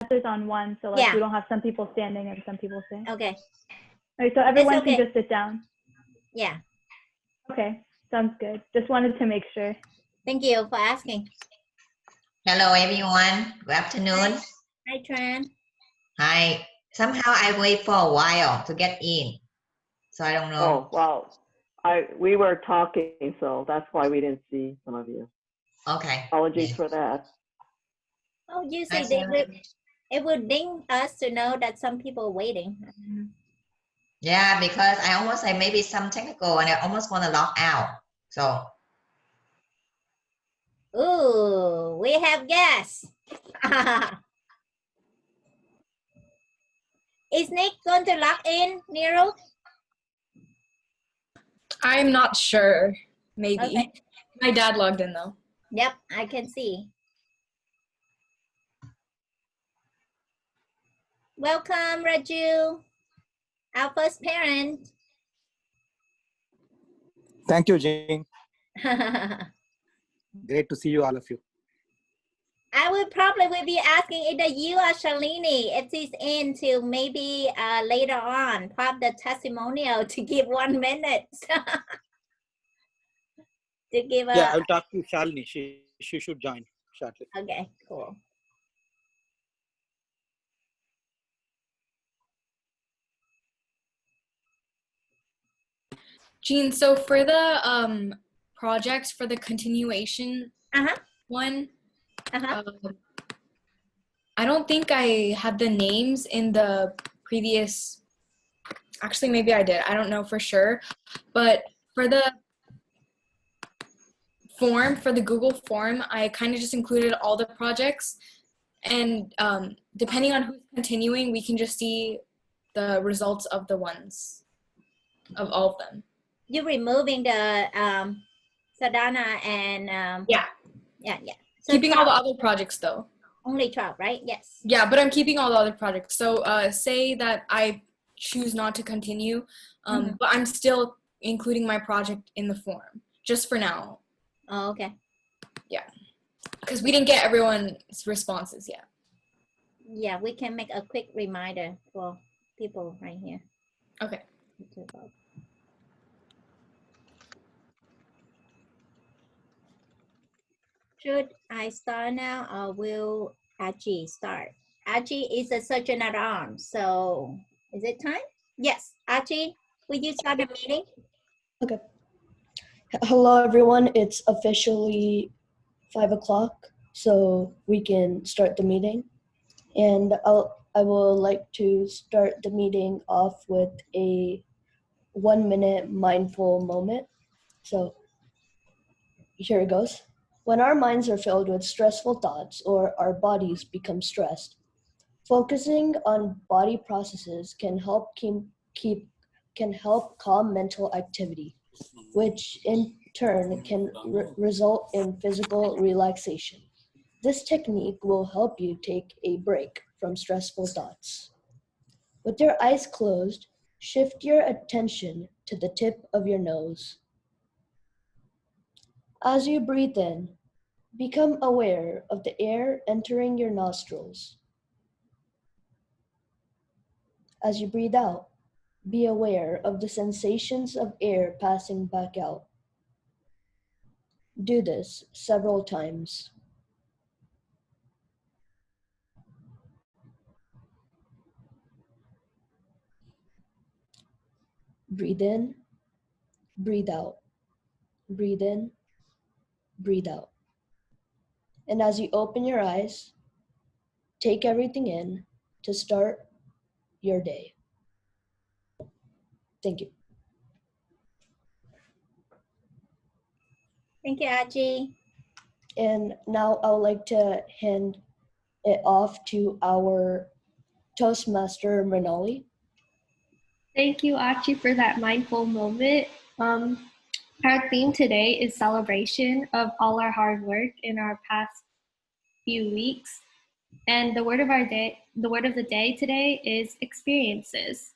answers on one, so like we don't have some people standing and some people sitting. Okay. All right, so everyone can just sit down. Yeah. Okay, sounds good. Just wanted to make sure. Thank you for asking. Hello, everyone. Good afternoon. Hi, Tran. Hi. Somehow I wait for a while to get in, so I don't know. Oh, well, we were talking, so that's why we didn't see some of you. Okay. Apologies for that. Oh, you see, it will ding us to know that some people are waiting. Yeah, because I almost say maybe some technical and I almost want to log out. So. Ooh, we have guests. Is Nick going to log in, NIRU? I'm not sure. Maybe. Okay. My dad logged in though. Yep, I can see. Welcome, Raju, our first parent. Thank you, Jane. Great to see you, all of you. I will probably be asking either you or Shalini if she's in to maybe later on pop the testimonial to give 1 minute. To give a... Yeah, I'll talk to Shalini. She should join shortly. Okay, cool. Jean, so for the projects for the continuation one, I don't think I had the names in the previous, actually maybe I did, I don't know for sure, but for the form, for the Google form, I kind of just included all the projects, and depending on who's continuing, we can just see the results of the ones, of all of them. You're removing the Sadhana and yeah. So keeping all the other projects though. Only 12, right? Yes. Yeah, but I'm keeping all the other projects. So say that I choose not to continue, but I'm still including my project in the form, just for now. Oh, okay. Yeah, because we didn't get everyone's responses yet. Yeah, we can make a quick reminder for people right here. Okay. Should I start now or will ACHI start? ACHI is a surgeon at arms, so is it time? Yes, ACHI, will you start the meeting? Okay. Hello, everyone. It's officially 5 o'clock, so we can start the meeting. And I would like to start the meeting off with a 1-minute mindful moment. So here it goes. When our minds are filled with stressful thoughts or our bodies become stressed, focusing on body processes can help calm mental activity, which in turn can result in physical relaxation. This technique will help you take a break from stressful thoughts. With your eyes closed, shift your attention to the tip of your nose. As you breathe in, become aware of the air entering your nostrils. As you breathe out, be aware of the sensations of air passing back out. Do this several times. Breathe in, breathe out. Breathe in, breathe out. And as you open your eyes, take everything in to start your day. Thank you. Thank you, ACHI. And now I would like to hand it off to our Toastmaster, MRINALI. Thank you, Achi, for that mindful moment. Our theme today is celebration of all our hard work in our past few weeks. And the word of the day today is experiences.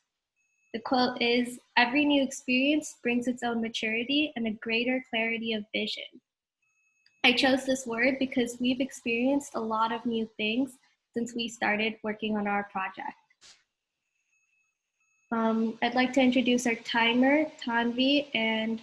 The quote is, "Every new experience brings its own maturity and a greater clarity of vision." I chose this word because we've experienced a lot of new things since we started working on our project. I'd like to introduce our timer, TANVI, and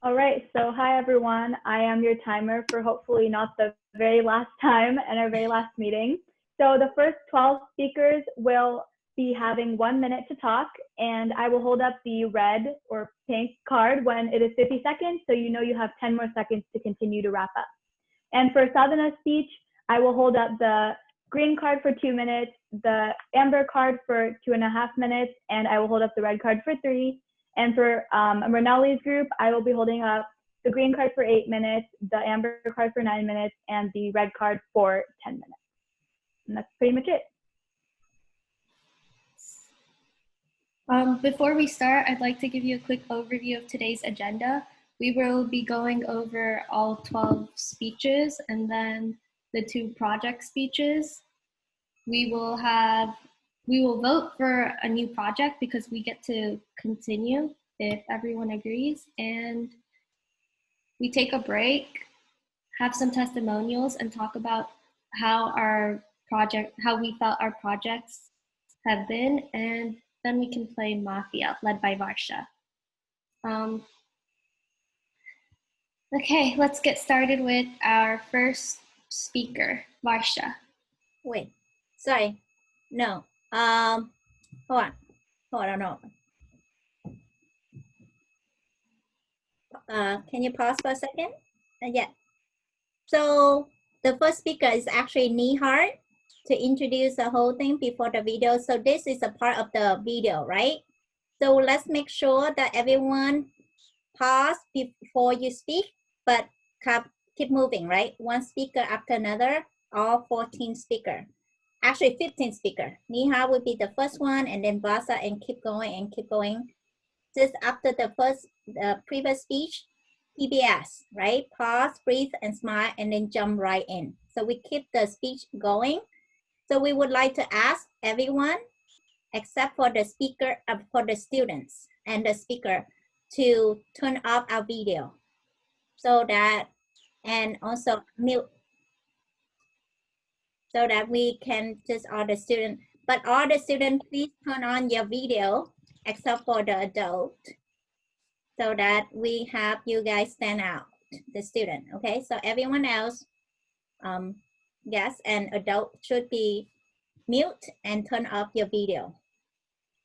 All right, so hi everyone. I am your timer for hopefully not the very last time and our very last meeting. So the first 12 speakers will be having 1 minute to talk, and I will hold up the red or pink card when it is 50 seconds, so you know you have 10 more seconds to continue to wrap up. And for Sadhana's speech, I will hold up the green card for 2 minutes, the amber card for 2.5 minutes, and I will hold up the red card for 3. And for MRINALI's group, I will be holding up the green card for 8 minutes, the amber card for 9 minutes, and the red card for 10 minutes. And that's pretty much it. Before we start, I'd like to give you a quick overview of today's agenda. We will be going over all 12 speeches and then the 2 project speeches. We will vote for a new project because we get to continue if everyone agrees. And we take a break, have some testimonials, and talk about how we felt our projects have been, and then we can play Mafia, led by Varsha. Okay, let's get started with our first speaker, Varsha. Wait, sorry, no. Hold on, no. Can you pause for a second? Yeah. So the first speaker is actually Nihar to introduce the whole thing before the video. So this is a part of the video, right? So let's make sure that everyone pause before you speak, but keep moving, right? One speaker after another, all 14 speakers. Actually 15 speakers. Nihar will be the first one, and then Vasa, and keep going and keep going. Just after the previous speech, PBS, right? Pause, breathe, and smile, and then jump right in. So we keep the speech going. So we would like to ask everyone, except for the speaker, for the students and the speaker, to turn off our video, so that, and also mute, so that we can just all the students. But all the students, please turn on your video, except for the adult, so that we have you guys stand out, the student, okay? So everyone else, yes, and adult should be mute and turn off your video.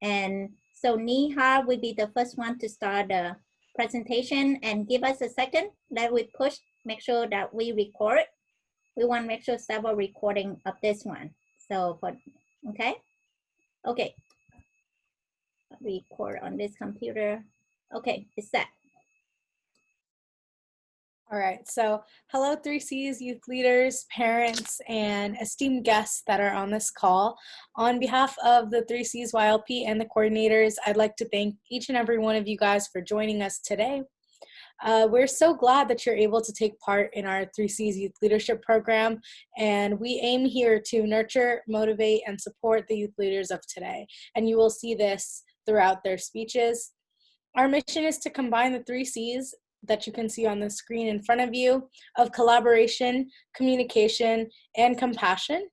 And so Nihar will be the first one to start the presentation, and give us a second that we push, make sure that we record. We want to make sure several recording of this one. So, okay? Okay. Record on this computer. Okay, it's set. All right, so hello 3C's youth leaders, parents, and esteemed guests that are on this call. On behalf of the 3C's YLP and the coordinators, I'd like to thank each and every one of you guys for joining us today. We're so glad that you're able to take part in our 3C's Youth Leadership Program, and we aim here to nurture, motivate, and support the youth leaders of today, and you will see this throughout their speeches. Our mission is to combine the 3C's that you can see on the screen in front of you of collaboration, communication, and compassion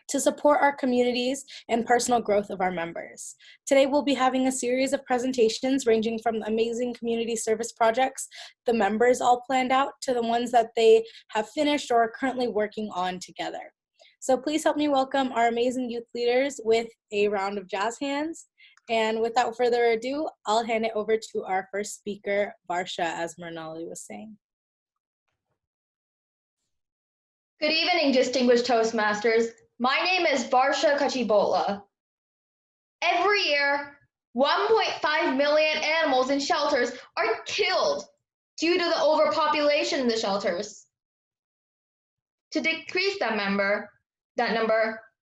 to support our communities and personal growth of our members. Today we'll be having a series of presentations ranging from the amazing community service projects the members all planned out to the ones that they have finished or are currently working on together. So please help me welcome our amazing youth leaders with a round of jazz hands. And without further ado, I'll hand it over to our first speaker, Varsha, as MRINALI was saying. Good evening, distinguished Toastmasters. My name is Varsha Kachibola. Every year, 1.5 million animals in shelters are killed due to the overpopulation in the shelters. To decrease that number,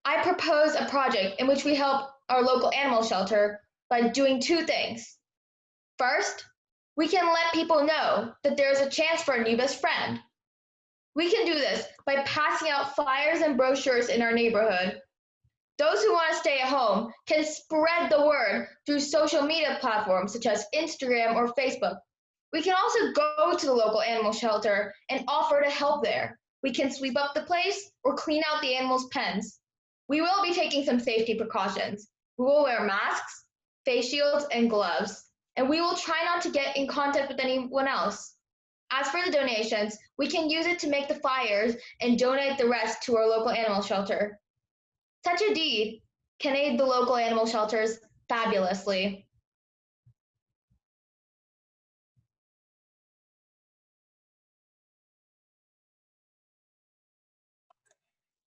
I propose a project in which we help our local animal shelter by doing 2 things. First, we can let people know that there is a chance for a new best friend. We can do this by passing out flyers and brochures in our neighborhood. Those who want to stay at home can spread the word through social media platforms such as Instagram or Facebook. We can also go to the local animal shelter and offer to help there. We can sweep up the place or clean out the animals' pens. We will be taking some safety precautions. We will wear masks, face shields, and gloves, and we will try not to get in contact with anyone else. As for the donations, we can use it to make the flyers and donate the rest to our local animal shelter. Such a deed can aid the local animal shelters fabulously.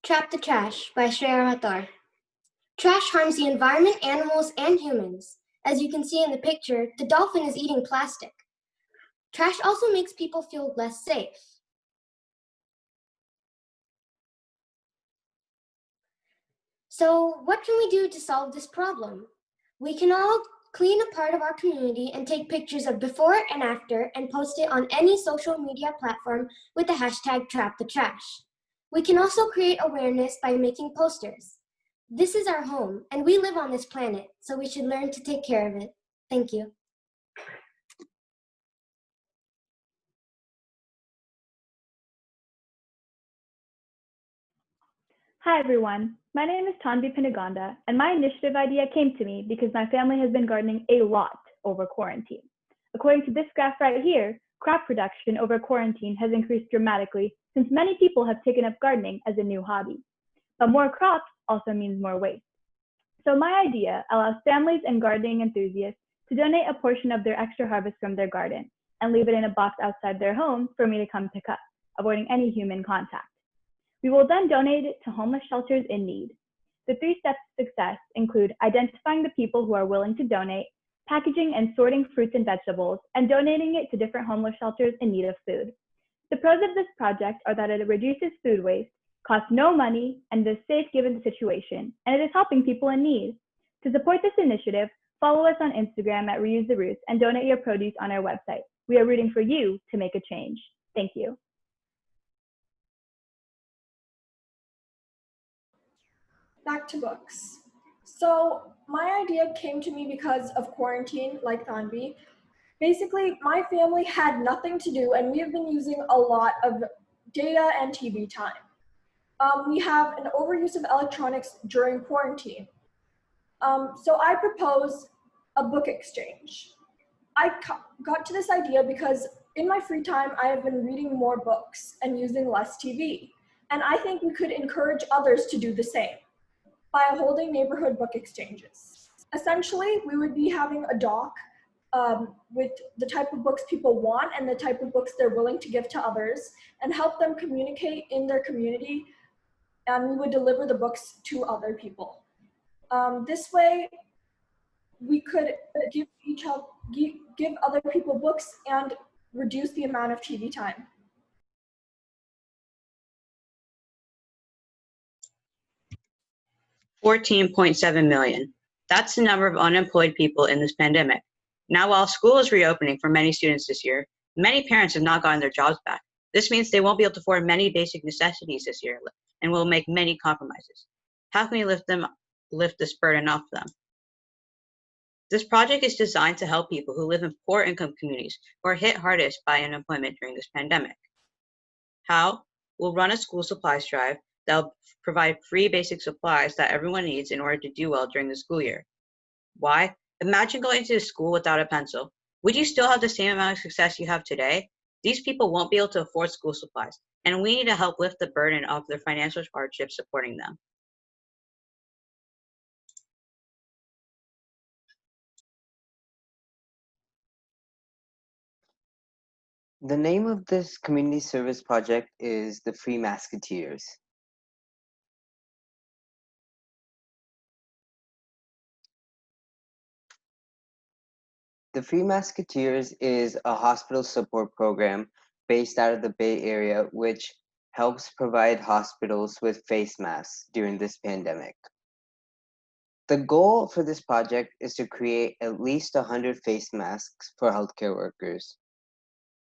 Trap the Trash by SHREYA. Trash harms the environment, animals, and humans. As you can see in the picture, the dolphin is eating plastic. Trash also makes people feel less safe. So what can we do to solve this problem? We can all clean a part of our community and take pictures of before and after and post it on any social media platform with the hashtag #TrapTheTrash. We can also create awareness by making posters. This is our home, and we live on this planet, so we should learn to take care of it. Thank you. Hi everyone, my name is TANVI Pinagonda, and my initiative idea came to me because my family has been gardening a lot over quarantine. According to this graph right here, crop production over quarantine has increased dramatically since many people have taken up gardening as a new hobby. But more crops also means more waste. So my idea allows families and gardening enthusiasts to donate a portion of their extra harvest from their garden and leave it in a box outside their home for me to come pick up, avoiding any human contact. We will then donate it to homeless shelters in need. The 3 steps to success include identifying the people who are willing to donate, packaging and sorting fruits and vegetables, and donating it to different homeless shelters in need of food. The pros of this project are that it reduces food waste, costs no money, and is safe given the situation, and it is helping people in need. To support this initiative, follow us on Instagram at Reuse the Roots and donate your produce on our website. We are rooting for you to make a change. Thank you. Back to books. So my idea came to me because of quarantine, like TANVI. Basically, my family had nothing to do, and we have been using a lot of data and TV time. We have an overuse of electronics during quarantine. So I propose a book exchange. I got to this idea because in my free time, I have been reading more books and using less TV. And I think we could encourage others to do the same by holding neighborhood book exchanges. Essentially, we would be having a dock with the type of books people want and the type of books they're willing to give to others and help them communicate in their community, and we would deliver the books to other people. This way, we could give other people books and reduce the amount of TV time. $14.7 million. That's the number of unemployed people in this pandemic. Now, while school is reopening for many students this year, many parents have not gotten their jobs back. This means they won't be able to afford many basic necessities this year and will make many compromises. How can we lift this burden off them? This project is designed to help people who live in poor income communities who are hit hardest by unemployment during this pandemic. How? We'll run a school supplies drive that'll provide free basic supplies that everyone needs in order to do well during the school year. Why? Imagine going to school without a pencil. Would you still have the same amount of success you have today? These people won't be able to afford school supplies, and we need to help lift the burden of their financial hardship supporting them. The name of this community service project is the Free Masketeers. The Free Masketeers is a hospital support program based out of the Bay Area, which helps provide hospitals with face masks during this pandemic. The goal for this project is to create at least 100 face masks for healthcare workers.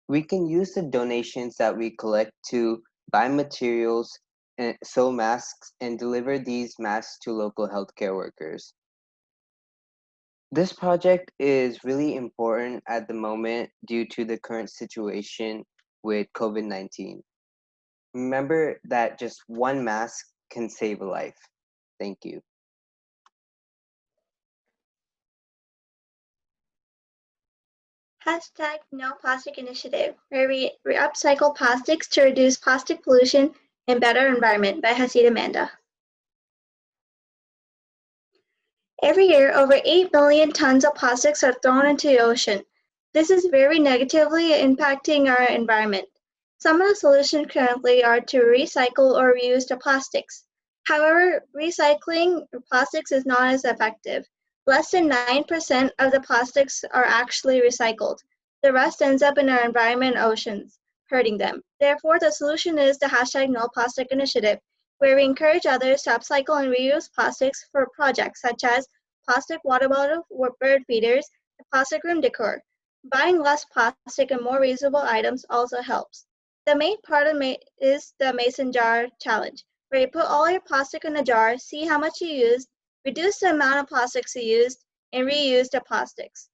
We can use the donations that we collect to buy materials and sew masks and deliver these masks to local healthcare workers. This project is really important at the moment due to the current situation with COVID-19. Remember that just one mask can save a life. Thank you. Hashtag No Plastic Initiative, where we upcycle plastics to reduce plastic pollution and better environment by Hasid Amanda. Every year, over 8 billion tons of plastics are thrown into the ocean. This is very negatively impacting our environment. Some of the solutions currently are to recycle or reuse the plastics. However, recycling plastics is not as effective. Less than 9% of the plastics are actually recycled. The rest ends up in our environment and oceans, hurting them. Therefore, the solution is the hashtag No Plastic Initiative, where we encourage others to upcycle and reuse plastics for projects such as plastic water bottle or bird feeders and plastic room decor. Buying less plastic and more reusable items also helps. The main part is the mason jar challenge, where you put all your plastic in a jar, see how much you used, reduce the amount of plastics you used, and reuse the plastics.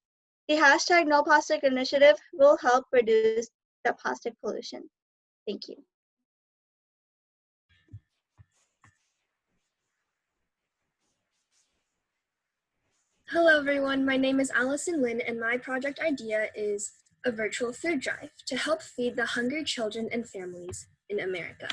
The hashtag No Plastic Initiative will help reduce the plastic pollution. Thank you. Hello everyone, my name is Allison Lynn and my project idea is a virtual food drive to help feed the hungry children and families in America.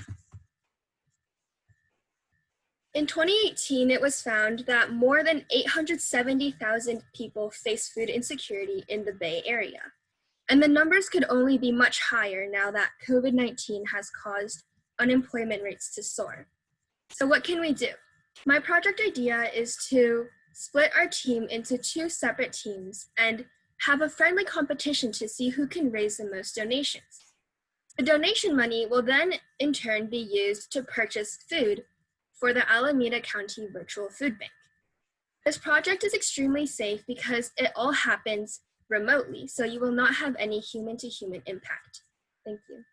In 2018, it was found that more than 870,000 people face food insecurity in the Bay Area. And the numbers could only be much higher now that COVID-19 has caused unemployment rates to soar. So what can we do? My project idea is to split our team into 2 separate teams and have a friendly competition to see who can raise the most donations. The donation money will then in turn be used to purchase food for the Alameda County Virtual Food Bank. This project is extremely safe because it all happens remotely, so you will not have any human-to-human impact. Thank you.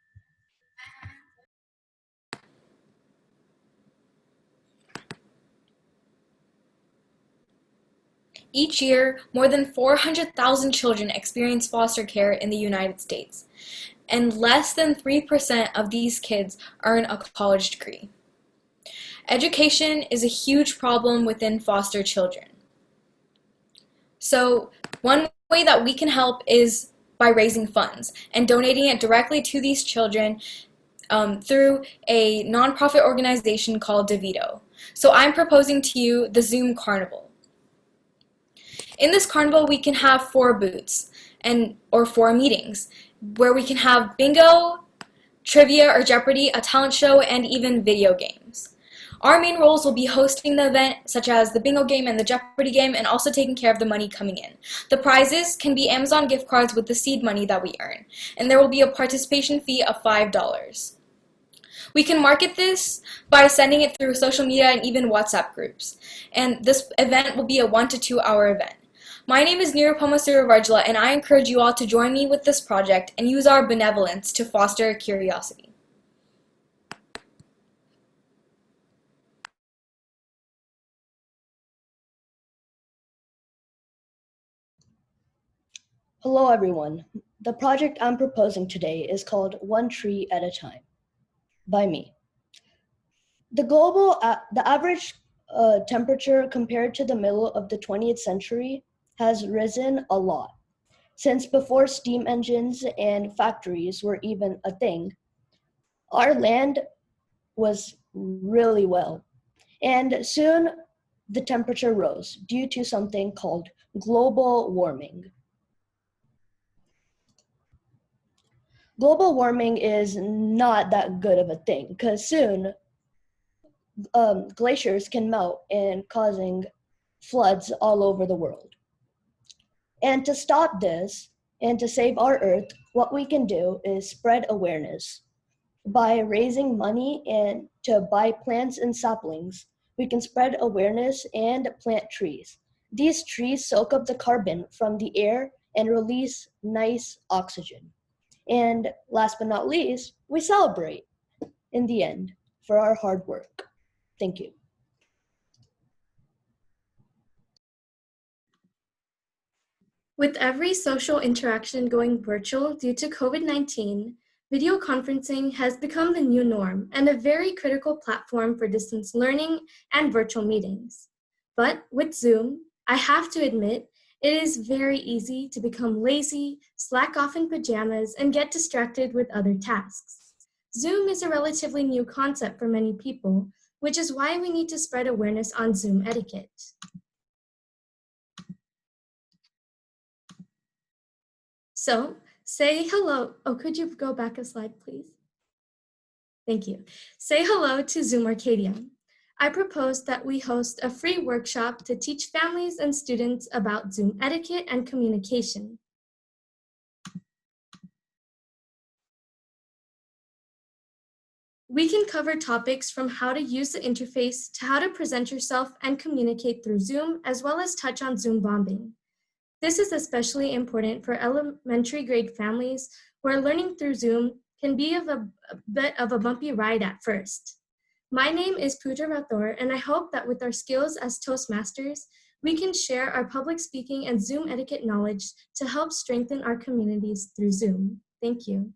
Each year, more than 400,000 children experience foster care in the United States, and less than 3% of these kids earn a college degree. Education is a huge problem within foster children. So one way that we can help is by raising funds and donating it directly to these children through a nonprofit organization called DeVito. So I'm proposing to you the Zoom Carnival. In this carnival, we can have 4 booths or 4 meetings where we can have bingo, trivia or Jeopardy, a talent show, and even video games. Our main roles will be hosting the event, such as the bingo game and the Jeopardy game, and also taking care of the money coming in. The prizes can be Amazon gift cards with the seed money that we earn, and there will be a participation fee of $5. We can market this by sending it through social media and even WhatsApp groups, and this event will be a 1 to 2 hour event. My name is NIRU Varjala, and I encourage you all to join me with this project and use our benevolence to foster curiosity. Hello everyone. The project I'm proposing today is called One Tree at a Time by me. The average temperature compared to the middle of the 20th century has risen a lot. Since before steam engines and factories were even a thing, our land was really well. And soon the temperature rose due to something called global warming. Global warming is not that good of a thing because soon glaciers can melt and causing floods all over the world. And to stop this and to save our earth, what we can do is spread awareness. By raising money and to buy plants and saplings, we can spread awareness and plant trees. These trees soak up the carbon from the air and release nice oxygen. And last but not least, we celebrate in the end for our hard work. Thank you. With every social interaction going virtual due to COVID-19, video conferencing has become the new norm and a very critical platform for distance learning and virtual meetings. But with Zoom, I have to admit, it is very easy to become lazy, slack off in pajamas, and get distracted with other tasks. Zoom is a relatively new concept for many people, which is why we need to spread awareness on Zoom etiquette. So, say hello. Oh, could you go back a slide, please? Thank you. Say hello to Zoom Arcadia. I propose that we host a free workshop to teach families and students about Zoom etiquette and communication. We can cover topics from how to use the interface to how to present yourself and communicate through Zoom, as well as touch on Zoom bombing. This is especially important for elementary grade families where learning through Zoom can be a bit of a bumpy ride at first. My name is POOJA, and I hope that with our skills as Toastmasters, we can share our public speaking and Zoom etiquette knowledge to help strengthen our communities through Zoom. Thank you.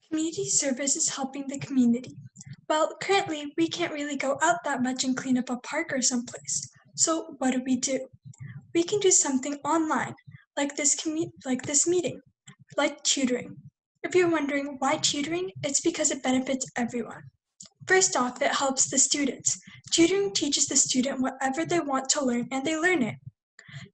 Community service is helping the community. Well, currently, we can't really go out that much and clean up a park or someplace. So what do? We can do something online, like this meeting, like tutoring. If you're wondering why tutoring, it's because it benefits everyone. First off, it helps the students. Tutoring teaches the student whatever they want to learn and they learn it.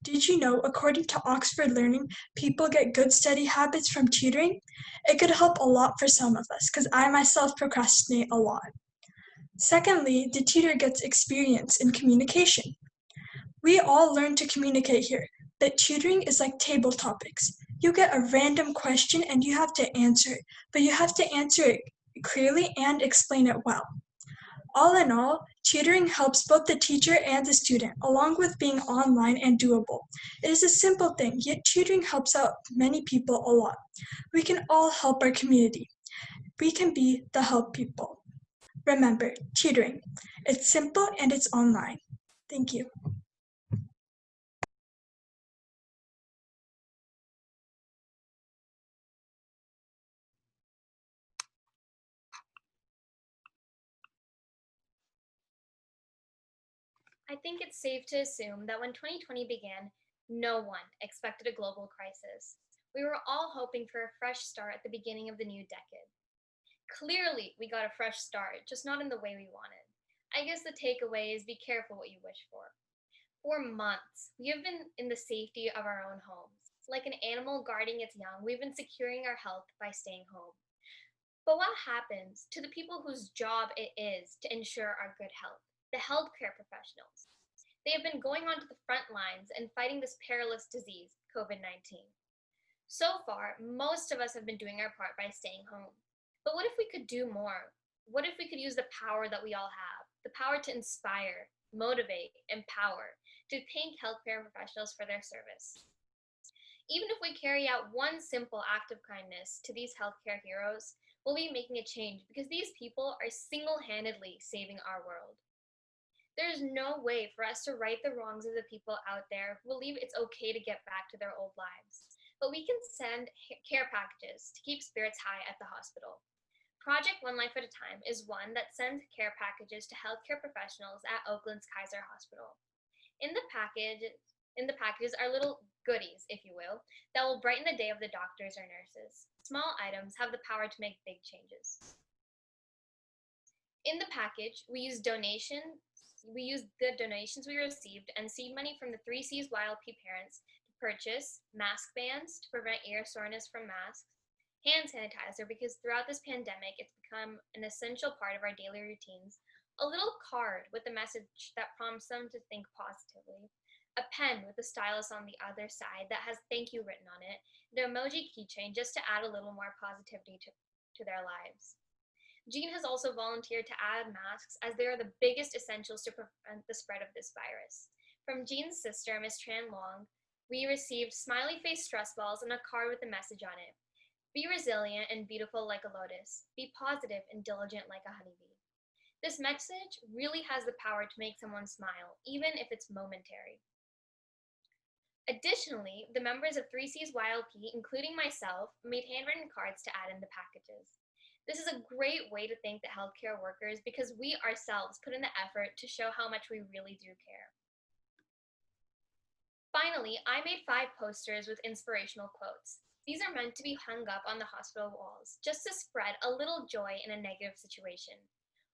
Did you know, according to Oxford Learning, people get good study habits from tutoring? It could help a lot for some of us, because I myself procrastinate a lot. Secondly, the tutor gets experience in communication. We all learn to communicate here, but tutoring is like table topics. You get a random question and you have to answer it, but you have to answer it clearly and explain it well. All in all, tutoring helps both the teacher and the student, along with being online and doable. It is a simple thing, yet tutoring helps out many people a lot. We can all help our community. We can be the help people. Remember, tutoring. It's simple and it's online. Thank you. I think it's safe to assume that when 2020 began, no one expected a global crisis. We were all hoping for a fresh start at the beginning of the new decade. Clearly, we got a fresh start, just not in the way we wanted. I guess the takeaway is be careful what you wish for. For months, we have been in the safety of our own homes. Like an animal guarding its young, we've been securing our health by staying home. But what happens to the people whose job it is to ensure our good health? The healthcare professionals. They have been going onto the front lines and fighting this perilous disease, COVID-19. So far, most of us have been doing our part by staying home. But what if we could do more? What if we could use the power that we all have, the power to inspire, motivate, empower, to thank healthcare professionals for their service? Even if we carry out one simple act of kindness to these healthcare heroes, we'll be making a change because these people are single-handedly saving our world. There is no way for us to right the wrongs of the people out there who believe it's okay to get back to their old lives. But we can send care packages to keep spirits high at the hospital. Project One Life at a Time is one that sends care packages to healthcare professionals at Oakland's Kaiser Hospital. In the packages are little goodies, if you will, that will brighten the day of the doctors or nurses. Small items have the power to make big changes. In the package, we use the donations we received and seed money from the 3C's YLP parents to purchase mask bands to prevent ear soreness from masks, hand sanitizer because throughout this pandemic it's become an essential part of our daily routines, a little card with a message that prompts them to think positively, a pen with a stylus on the other side that has thank you written on it, the emoji keychain just to add a little more positivity to their lives. Jean has also volunteered to add masks as they are the biggest essentials to prevent the spread of this virus. From Jean's sister, Miss Tran Long, we received smiley face stress balls and a card with a message on it. Be resilient and beautiful like a lotus. Be positive and diligent like a honeybee. This message really has the power to make someone smile, even if it's momentary. Additionally, the members of 3C's YLP, including myself, made handwritten cards to add in the packages. This is a great way to thank the healthcare workers because we ourselves put in the effort to show how much we really do care. Finally, I made 5 posters with inspirational quotes. These are meant to be hung up on the hospital walls, just to spread a little joy in a negative situation.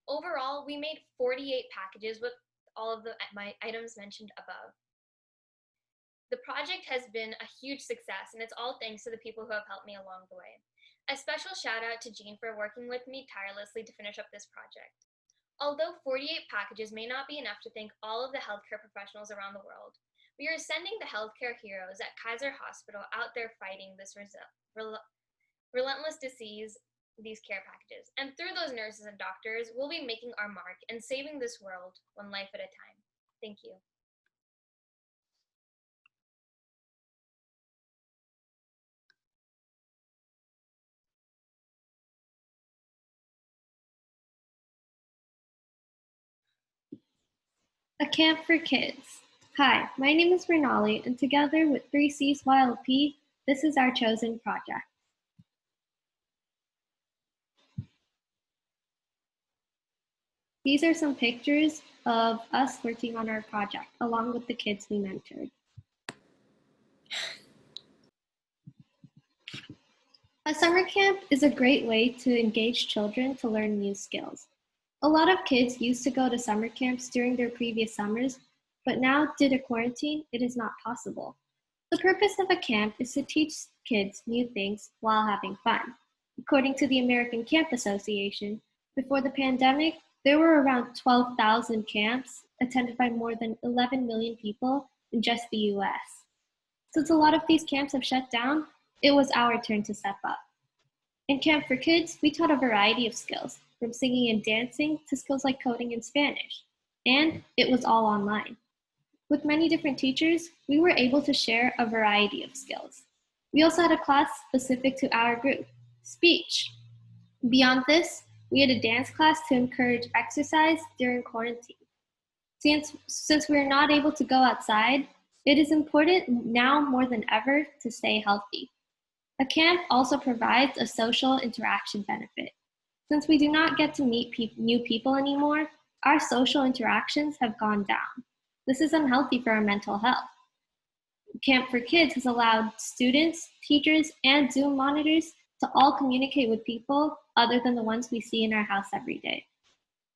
Overall, we made 48 packages with all of my items mentioned above. The project has been a huge success, and it's all thanks to the people who have helped me along the way. A special shout out to Jean for working with me tirelessly to finish up this project. Although 48 packages may not be enough to thank all of the healthcare professionals around the world, we are sending the healthcare heroes at Kaiser Hospital out there fighting this relentless disease, these care packages. And through those nurses and doctors, we'll be making our mark and saving this world one life at a time. Thank you. A Camp for Kids. Hi, my name is MRINALI, and together with 3C's YLP, this is our chosen project. These are some pictures of us working on our project, along with the kids we mentored. A summer camp is a great way to engage children to learn new skills. A lot of kids used to go to summer camps during their previous summers, but now, due to quarantine, it is not possible. The purpose of a camp is to teach kids new things while having fun. According to the American Camp Association, before the pandemic, there were around 12,000 camps attended by more than 11 million people in just the US. Since a lot of these camps have shut down, it was our turn to step up. In Camp for Kids, we taught a variety of skills, from singing and dancing to skills like coding in Spanish, and it was all online. With many different teachers, we were able to share a variety of skills. We also had a class specific to our group, speech. Beyond this, we had a dance class to encourage exercise during quarantine. Since we're not able to go outside, it is important now more than ever to stay healthy. A camp also provides a social interaction benefit. Since we do not get to meet new people anymore, our social interactions have gone down. This is unhealthy for our mental health. Camp for Kids has allowed students, teachers, and Zoom monitors to all communicate with people other than the ones we see in our house every day.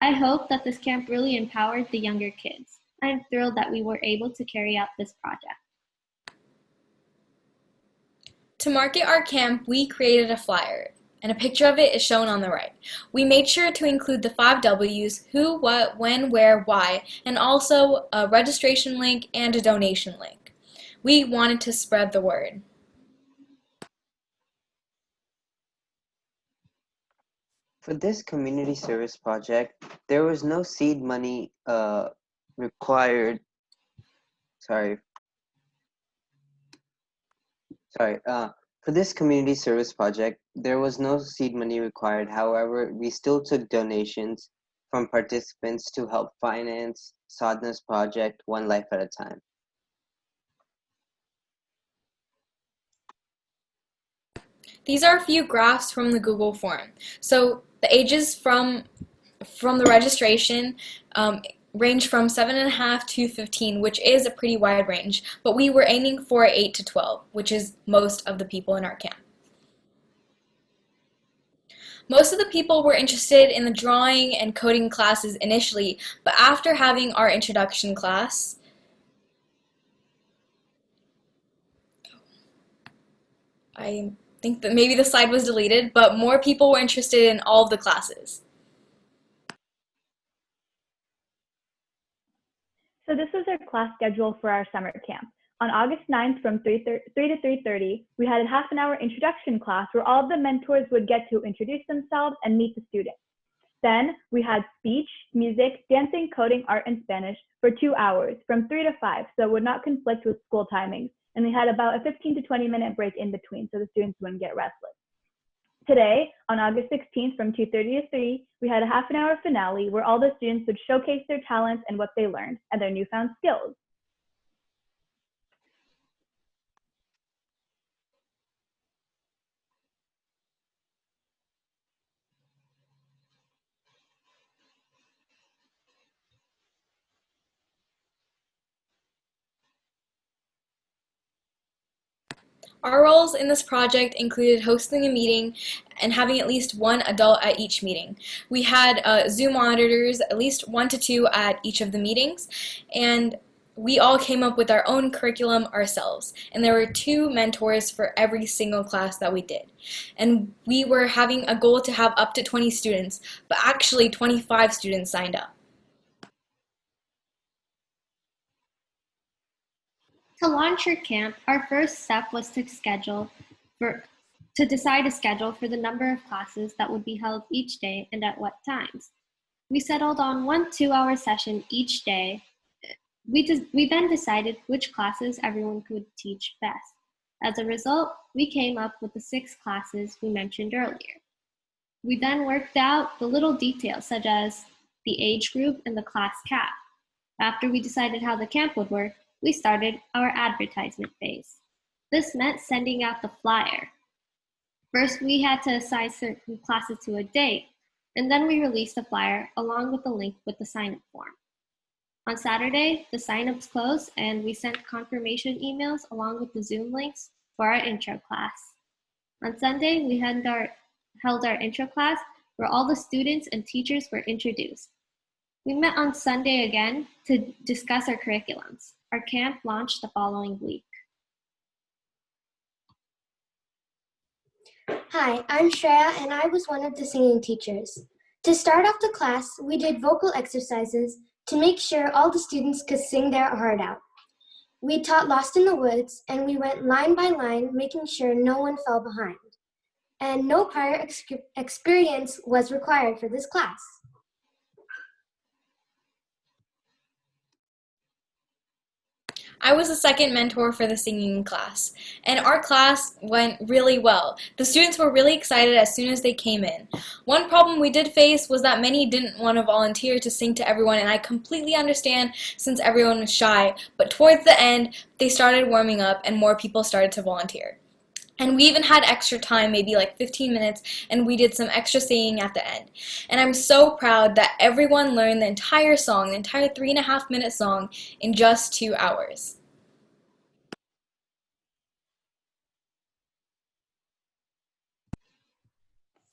I hope that this camp really empowered the younger kids. I'm thrilled that we were able to carry out this project. To market our camp, we created a flyer, and a picture of it is shown on the right. We made sure to include the 5 W's, who, what, when, where, why, and also a registration link and a donation link. We wanted to spread the word. For this community service project, there was no seed money required. For this community service project, there was no seed money required. However, we still took donations from participants to help finance Sadhna's project one life at a time. These are a few graphs from the Google form. So the ages from the registration range from 7.5 to 15, which is a pretty wide range, but we were aiming for 8 to 12, which is most of the people in our camp. Most of the people were interested in the drawing and coding classes initially, but after having our introduction class, I think that maybe the slide was deleted, but more people were interested in all of the classes. So this was our class schedule for our summer camp. On August 9th from 3 to 3:30, we had a half an hour introduction class where all of the mentors would get to introduce themselves and meet the students. Then we had speech, music, dancing, coding, art, and Spanish for 2 hours from 3 to 5, so it would not conflict with school timings. And we had about a 15 to 20 minute break in between so the students wouldn't get restless. Today, on August 16th from 2:30 to 3, we had a half-an-hour finale where all the students would showcase their talents and what they learned and their newfound skills. Our roles in this project included hosting a meeting and having at least one adult at each meeting. We had Zoom monitors, at least 1 to 2 at each of the meetings, and we all came up with our own curriculum ourselves. And there were 2 mentors for every single class that we did. And we were having a goal to have up to 20 students, but actually 25 students signed up. To launch your camp, our first step was to decide a schedule for the number of classes that would be held each day and at what times. We settled on 1 2-hour session each day. We then decided which classes everyone could teach best. As a result, we came up with the 6 classes we mentioned earlier. We then worked out the little details such as the age group and the class cap. After we decided how the camp would work, we started our advertisement phase. This meant sending out the flyer. First, we had to assign certain classes to a date, and then we released the flyer along with the link with the sign-up form. On Saturday, the sign-ups closed, and we sent confirmation emails along with the Zoom links for our intro class. On Sunday, we held our intro class where all the students and teachers were introduced. We met on Sunday again to discuss our curriculums. Our camp launched the following week. Hi, I'm SHREYA and I was one of the singing teachers. To start off the class, we did vocal exercises to make sure all the students could sing their heart out. We taught Lost in the Woods and we went line by line making sure no one fell behind. And no prior experience was required for this class. I was the second mentor for the singing class, and our class went really well. The students were really excited as soon as they came in. One problem we did face was that many didn't want to volunteer to sing to everyone, and I completely understand since everyone was shy, but towards the end, they started warming up and more people started to volunteer. And we even had extra time, maybe like 15 minutes, and we did some extra singing at the end. And I'm so proud that everyone learned the entire song, the entire 3.5-minute song, in just 2 hours.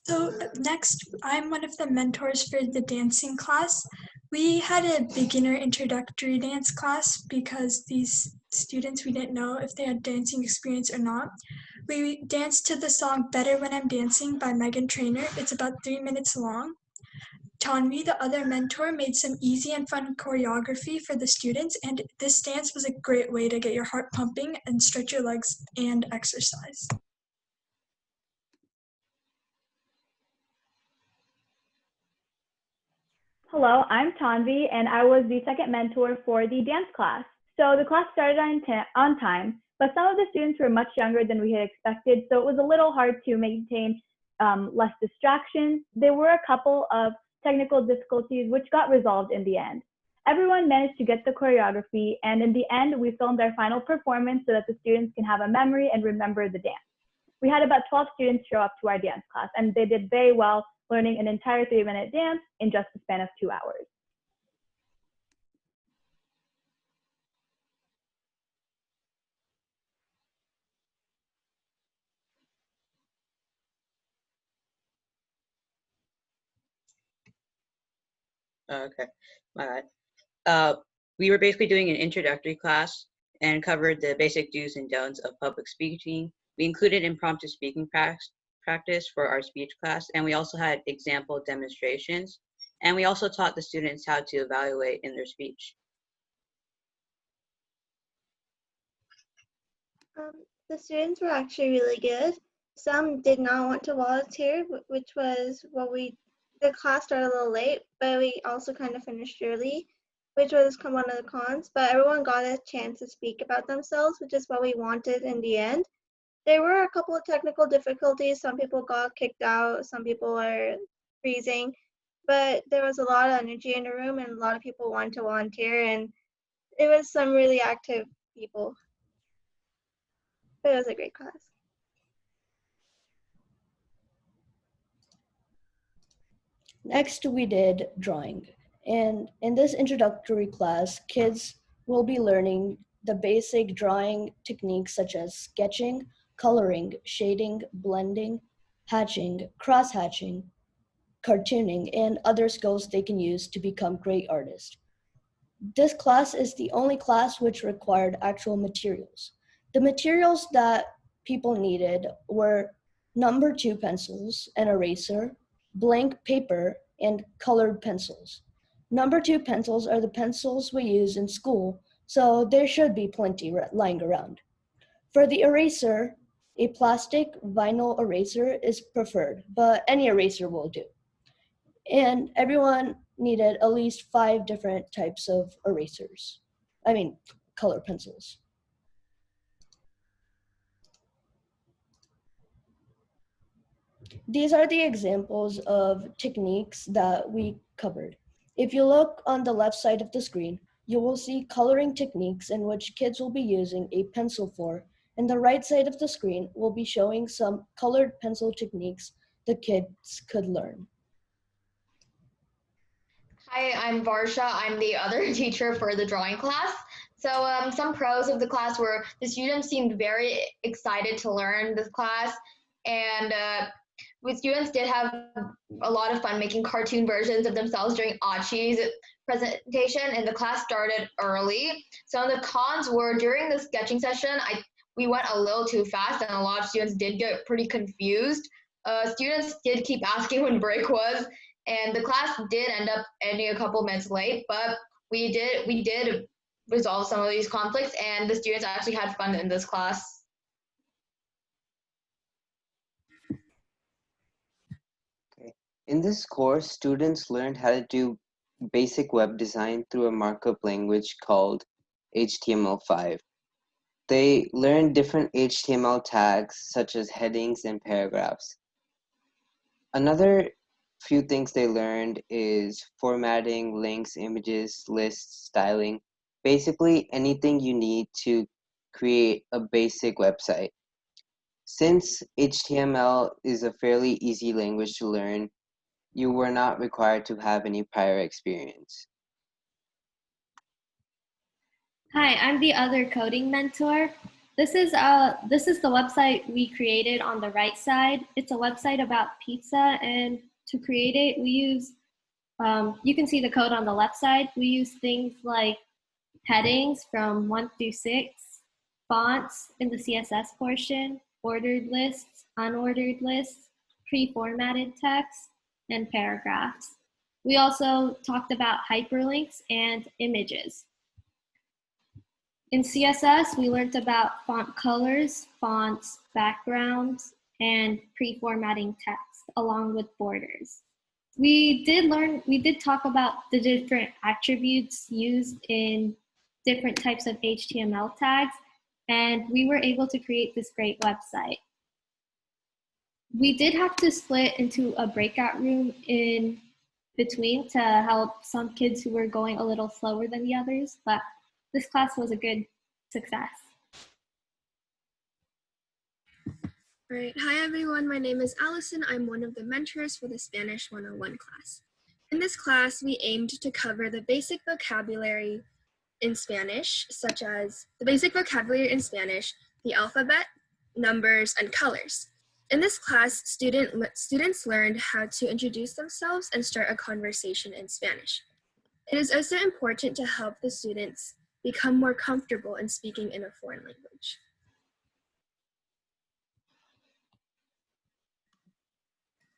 So next, I'm one of the mentors for the dancing class. We had a beginner introductory dance class because these students, we didn't know if they had dancing experience or not. We danced to the song Better When I'm Dancing by Meghan Trainor. It's about 3 minutes long. TANVI, the other mentor, made some easy and fun choreography for the students, and this dance was a great way to get your heart pumping and stretch your legs and exercise. Hello, I'm Tanvi, and I was the second mentor for the dance class. So the class started on time, but some of the students were much younger than we had expected, so it was a little hard to maintain less distractions. There were a couple of technical difficulties which got resolved in the end. Everyone managed to get the choreography, and in the end, we filmed our final performance so that the students can have a memory and remember the dance. We had about 12 students show up to our dance class, and they did very well, learning an entire 3-minute dance in just the span of 2 hours. Okay, my bad. We were basically doing an introductory class and covered the basic do's and don'ts of public speaking. We included impromptu speaking practice for our speech class, and we also had example demonstrations, and we also taught the students how to evaluate in their speech. The students were actually really good. Some did not want to volunteer, which was what the class started a little late, but we also kind of finished early, which was one of the cons, but everyone got a chance to speak about themselves, which is what we wanted in the end. There were a couple of technical difficulties. Some people got kicked out, some people are freezing, but there was a lot of energy in the room and a lot of people wanted to volunteer, and it was some really active people. But it was a great class. Next, we did drawing. And in this introductory class, kids will be learning the basic drawing techniques such as sketching, coloring, shading, blending, hatching, cross-hatching, cartooning, and other skills they can use to become great artists. This class is the only class which required actual materials. The materials that people needed were number 2 pencils, an eraser, blank paper, and colored pencils. Number 2 pencils are the pencils we use in school, so there should be plenty lying around. For the eraser, a plastic vinyl eraser is preferred, but any eraser will do. And everyone needed at least 5 different types of erasers. Color pencils. These are the examples of techniques that we covered. If you look on the left side of the screen, you will see coloring techniques in which kids will be using a pencil for, and the right side of the screen will be showing some colored pencil techniques the kids could learn. Hi, I'm Varsha. I'm the other teacher for the drawing class. So some pros of the class were the students seemed very excited to learn this class, and we students did have a lot of fun making cartoon versions of themselves during ACHI's presentation, and the class started early. So the cons were during the sketching session, we went a little too fast and a lot of students did get pretty confused. Students did keep asking when break was, and the class did end up ending a couple minutes late, but we did resolve some of these conflicts, and the students actually had fun in this class. Okay. In this course, students learned how to do basic web design through a markup language called HTML5. They learned different HTML tags such as headings and paragraphs. Another few things they learned is formatting, links, images, lists, styling, basically anything you need to create a basic website. Since HTML is a fairly easy language to learn, you were not required to have any prior experience. Hi, I'm the other coding mentor. This is the website we created on the right side. It's a website about pizza, and to create it, we use, you can see the code on the left side. We use things like headings from 1 through 6, fonts in the CSS portion, ordered lists, unordered lists, pre-formatted text, and paragraphs. We also talked about hyperlinks and images. In CSS, we learned about font colors, fonts, backgrounds, and pre-formatting text, along with borders. We did talk about the different attributes used in different types of HTML tags, and we were able to create this great website. We did have to split into a breakout room in between to help some kids who were going a little slower than the others, but this class was a good success. Right. Hi everyone, my name is Allison. I'm one of the mentors for the Spanish 101 class. In this class, we aimed to cover the basic vocabulary in Spanish, such as the basic vocabulary in Spanish, the alphabet, numbers, and colors. In this class, students learned how to introduce themselves and start a conversation in Spanish. It is also important to help the students become more comfortable in speaking in a foreign language.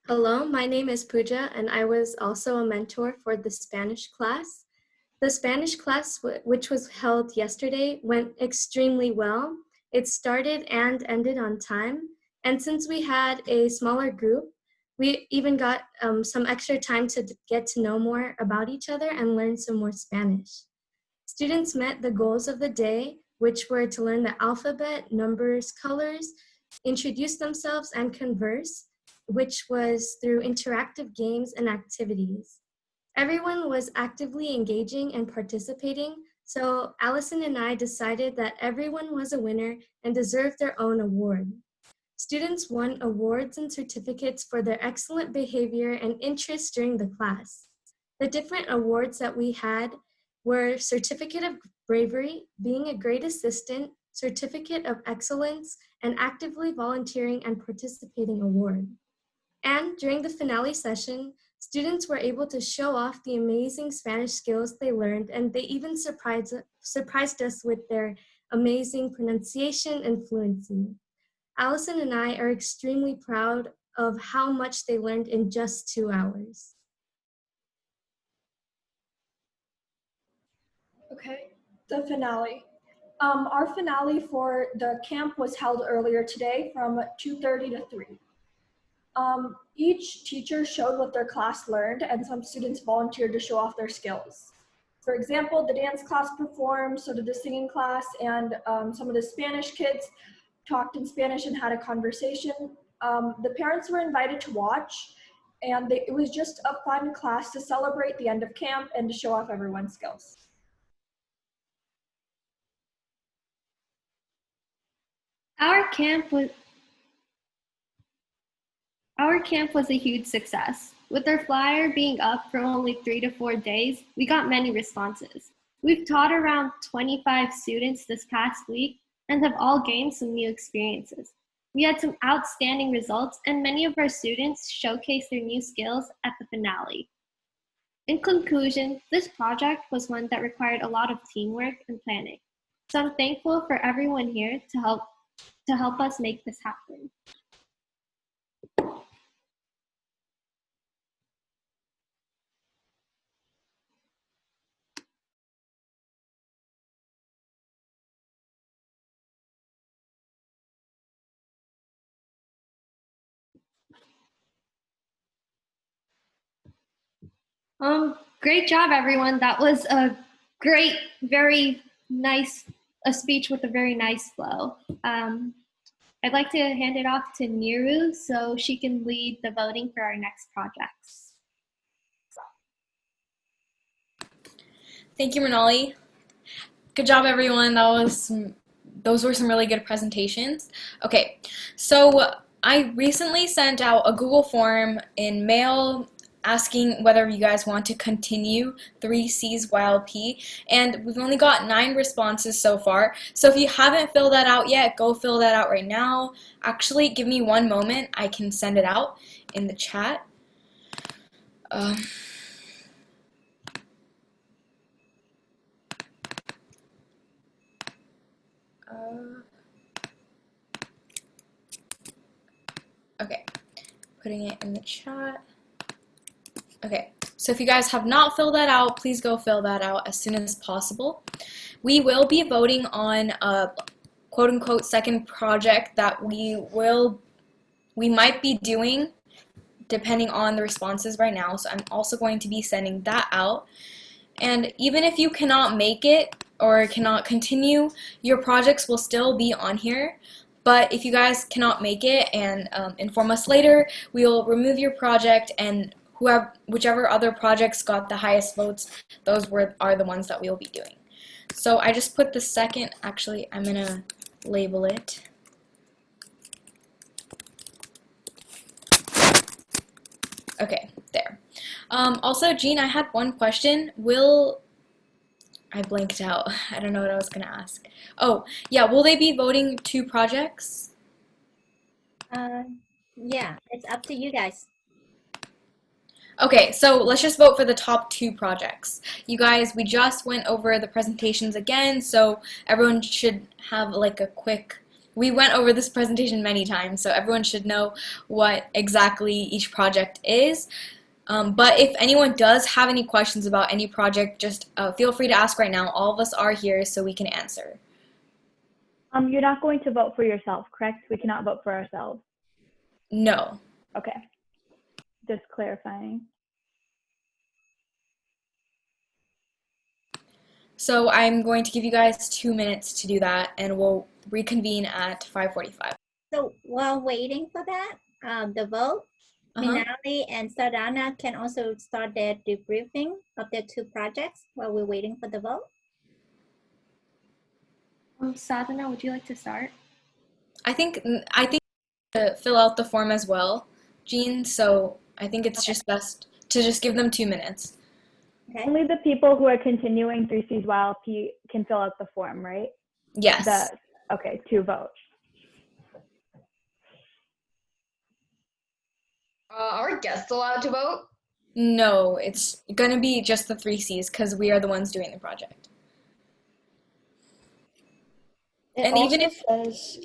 Hello, my name is Pooja, and I was also a mentor for the Spanish class. The Spanish class, which was held yesterday, went extremely well. It started and ended on time, and since we had a smaller group, we even got some extra time to get to know more about each other and learn some more Spanish. Students met the goals of the day, which were to learn the alphabet, numbers, colors, introduce themselves and converse, which was through interactive games and activities. Everyone was actively engaging and participating, so Allison and I decided that everyone was a winner and deserved their own award. Students won awards and certificates for their excellent behavior and interest during the class. The different awards that we had were Certificate of Bravery, Being a Great Assistant, Certificate of Excellence, and Actively Volunteering and Participating Award. And during the finale session, students were able to show off the amazing Spanish skills they learned, and they even surprised us with their amazing pronunciation and fluency. Allison and I are extremely proud of how much they learned in just 2 hours. Okay, the finale. Our finale for the camp was held earlier today from 2:30 to 3. Each teacher showed what their class learned, and some students volunteered to show off their skills. For example, the dance class performed, so did the singing class, and some of the Spanish kids talked in Spanish and had a conversation. The parents were invited to watch, and it was just a fun class to celebrate the end of camp and to show off everyone's skills. Our camp was a huge success. With our flyer being up for only 3 to 4 days, we got many responses. We've taught around 25 students this past week and have all gained some new experiences. We had some outstanding results, and many of our students showcased their new skills at the finale. In conclusion, this project was one that required a lot of teamwork and planning. So I'm thankful for everyone here to help us make this happen. Great job, everyone. That was a great, very nice, a speech with a very nice flow. I'd like to hand it off to NIRU so she can lead the voting for our next projects. Thank you, MRINALI. Good job, everyone. Those were some really good presentations. Okay, so I recently sent out a Google form in mail asking whether you guys want to continue 3C's YLP, and we've only got 9 responses so far. So if you haven't filled that out yet, go fill that out right now. Actually, give me 1 moment. I can send it out in the chat. Okay, putting it in the chat. Okay, so if you guys have not filled that out, please go fill that out as soon as possible. We will be voting on a quote-unquote second project that we might be doing depending on the responses right now. So I'm also going to be sending that out. And even if you cannot make it or cannot continue, your projects will still be on here. But if you guys cannot make it and inform us later, we'll remove your project, and whichever other projects got the highest votes, those are the ones that we will be doing. So I just put the second, actually I'm gonna label it. Okay, there. Also, Jean, I had one question. I blanked out. I don't know what I was gonna ask. Oh, yeah, will they be voting 2 projects? Yeah, it's up to you guys. Okay, so let's just vote for the top 2 projects. You guys, we just went over the presentations again, so everyone should have like a quick, we went over this presentation many times, so everyone should know what exactly each project is. But if anyone does have any questions about any project, just feel free to ask right now. All of us are here so we can answer. You're not going to vote for yourself, correct? We cannot vote for ourselves. No. Okay. Just clarifying. So I'm going to give you guys 2 minutes to do that, and we'll reconvene at 5:45. So while waiting for that, the vote, MRINALI and Sardana can also start their debriefing of their two projects while we're waiting for the vote. Sadhana, would you like to start? I think to fill out the form as well, Jean. So I think it's just best to just give them 2 minutes. Okay. Only the people who are continuing 3C's YLP can fill out the form, right? Yes. Okay, 2 votes. Are guests allowed to vote? No, it's gonna be just the 3C's because we are the ones doing the project. It And also even if says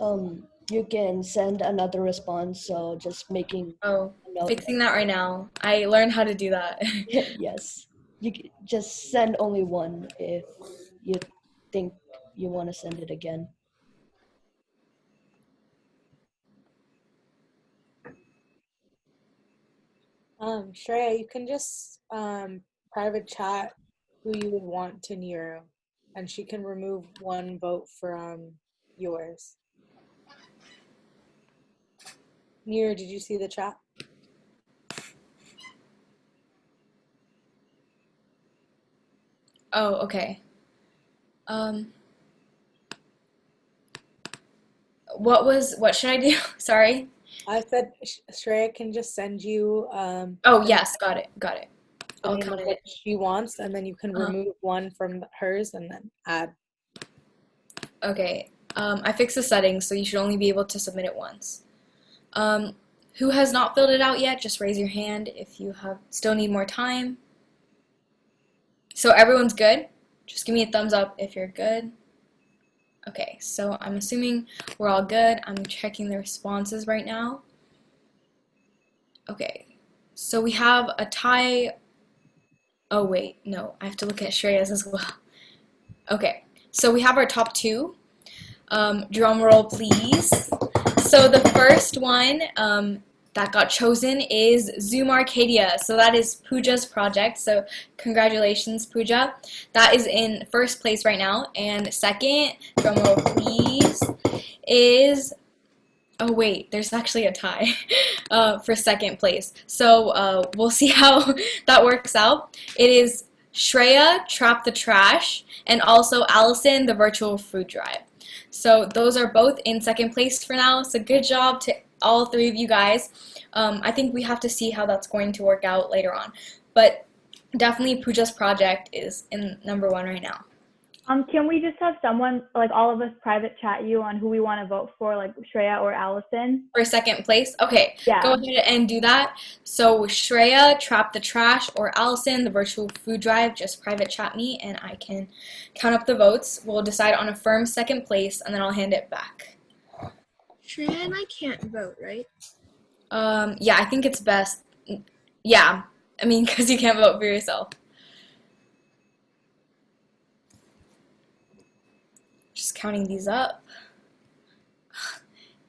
you can send another response, so just making a note. fixing that right now. I learned how to do that. Yes, you just send only one if you think you want to send it again. Shreya, you can just private chat who you would want to NIRU, and she can remove 1 vote from yours. NIRU, did you see the chat? Oh, okay. What should I do? Sorry. I said Shreya can just send you Oh, yes, got it. the I'll name count of what it. she wants, and then you can remove 1 from hers and then add. Okay. I fixed the settings, so you should only be able to submit it once. Who has not filled it out yet? Just raise your hand if you still need more time. So everyone's good? Just give me a thumbs up if you're good. Okay, so I'm assuming we're all good. I'm checking the responses right now. Okay, so we have a tie. Oh wait, no, I have to look at Shreya's as well. Okay, so we have our top 2. Drum roll, please. So the first one that got chosen is Zoom Arcadia. So that is POOJA's project. So congratulations, POOJA. That is in first place right now. And second, drum roll, please, is, oh wait, there's actually a tie for second place. So we'll see how that works out. It is SHREYA, Trap the Trash, and also ALLISON, the Virtual Food Drive. So those are both in second place for now. So good job to all 3 of you guys. I think we have to see how that's going to work out later on. But definitely POOJA's project is in number 1 right now. Can we just have someone, like all of us, private chat you on who we want to vote for, like Shreya or Allison? For second place? Okay, yeah. Go ahead and do that. So SHREYA, Trap the Trash, or Allison, the Virtual Food Drive, just private chat me and I can count up the votes. We'll decide on a firm second place and then I'll hand it back. Shreya and I can't vote, right? Yeah, I think it's best. Yeah, I mean, because you can't vote for yourself. Just counting these up.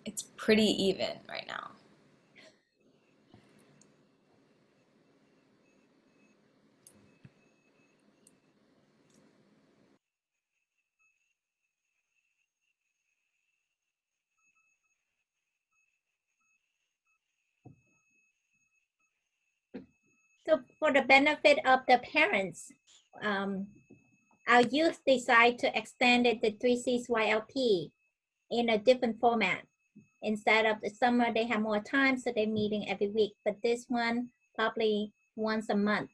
It's pretty even right now. So for the benefit of the parents, our youth decide to extend the 3C's YLP in a different format. Instead of the summer, they have more time, so they're meeting every week. But this one, probably once a month.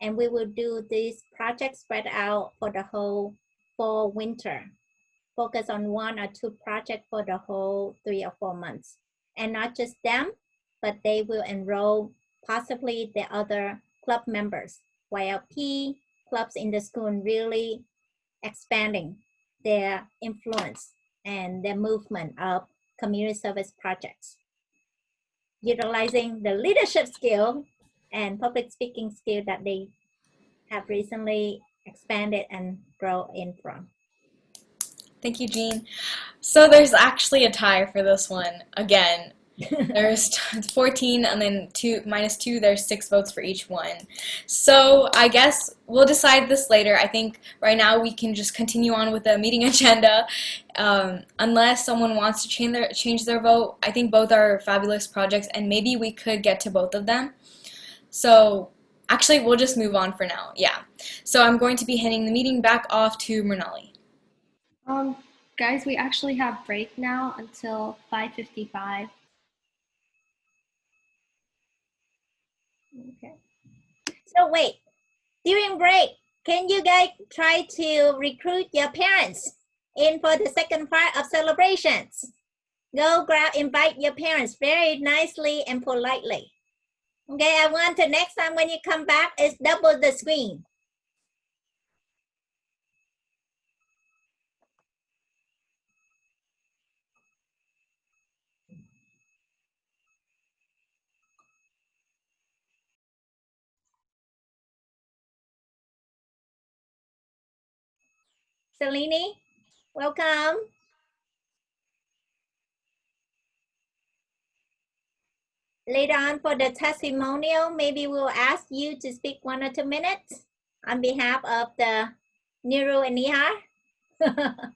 And we will do this project spread out for the whole fall, winter. Focus on 1 or 2 projects for the whole 3 or 4 months. And not just them, but they will enroll possibly the other club members. YLP clubs in the school really expanding their influence and their movement of community service projects. Utilizing the leadership skill and public speaking skill that they have recently expanded and grown in from. Thank you, Jean. So there's actually a tie for this one again. There's 14, and then -2, there's 6 votes for each one. So I guess we'll decide this later. I think right now we can just continue on with the meeting agenda. Unless someone wants to change their vote. I think both are fabulous projects, and maybe we could get to both of them. So actually, we'll just move on for now. Yeah. So I'm going to be handing the meeting back off to MRINALI. Guys, we actually have break now until 5:55. Okay. So wait, during break, can you guys try to recruit your parents in for the second part of celebrations? Go invite your parents very nicely and politely. Okay, I want to next time when you come back is double the screen. Selene, welcome. Later on for the testimonial, maybe we'll ask you to speak 1 or 2 minutes on behalf of the NIRU and NIHAR.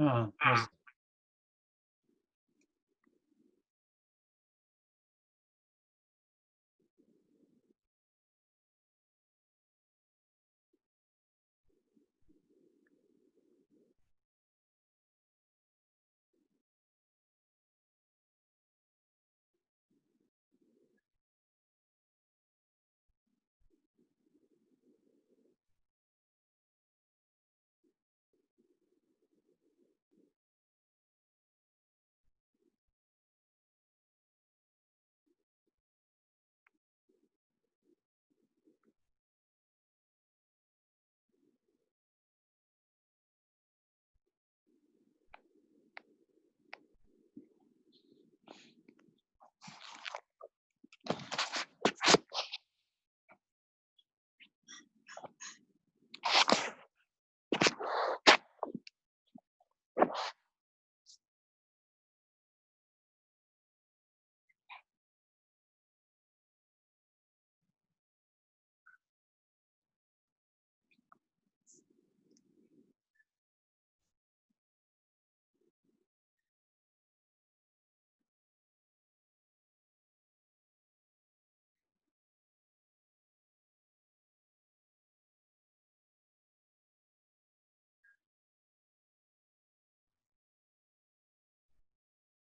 Yes.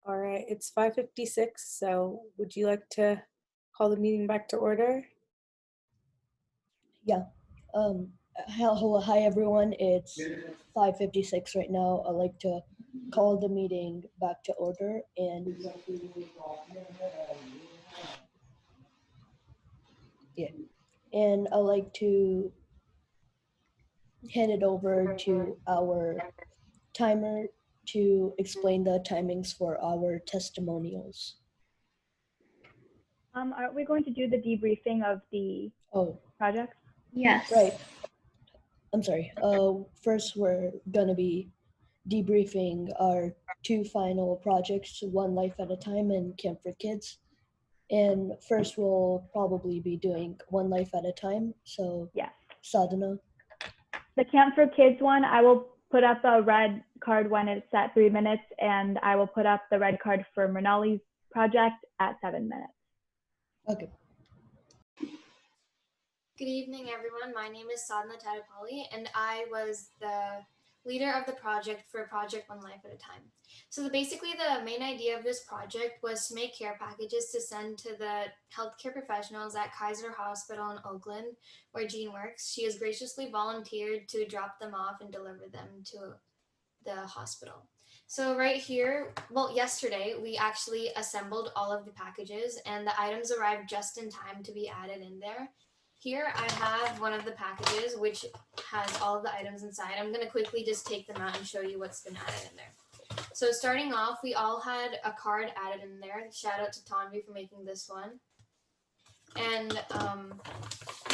All right, it's 5:56, so would you like to call the meeting back to order? Yeah. Hello, hi everyone. It's 5:56 right now. I'd like to call the meeting back to order and yeah, and I'd like to hand it over to our timer to explain the timings for our testimonials. Aren't we going to do the debriefing of the project? Yes. Right. I'm sorry. First, we're gonna be debriefing our two final projects, One Life at a Time and Camp for Kids. And first, we'll probably be doing One Life at a Time. So, yeah. Sadhana. The Camp for Kids one, I will put up a red card when it's at 3 minutes, and I will put up the red card for MRINALI's project at 7 minutes. Okay. Good evening, everyone. My name is Sadhana Tadapalli, and I was the leader of the project for Project One Life at a Time. So basically the main idea of this project was to make care packages to send to the healthcare professionals at Kaiser Hospital in Oakland, where Jean works. She has graciously volunteered to drop them off and deliver them to the hospital. So right here, well, yesterday, we actually assembled all of the packages and the items arrived just in time to be added in there. Here I have one of the packages which has all of the items inside. I'm going to quickly just take them out and show you what's been added in there. So starting off, we all had a card added in there. Shout out to TANVI for making this one. And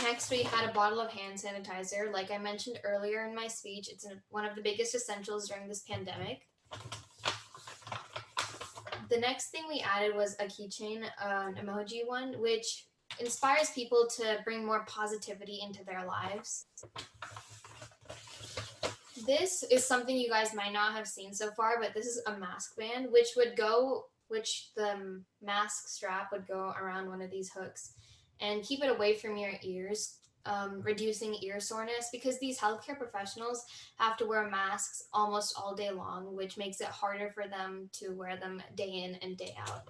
next we had a bottle of hand sanitizer. Like I mentioned earlier in my speech, it's one of the biggest essentials during this pandemic. The next thing we added was a keychain, an emoji one, which inspires people to bring more positivity into their lives. This is something you guys might not have seen so far, but this is a mask band, which the mask strap would go around one of these hooks and keep it away from your ears, reducing ear soreness, because these healthcare professionals have to wear masks almost all day long, which makes it harder for them to wear them day in and day out.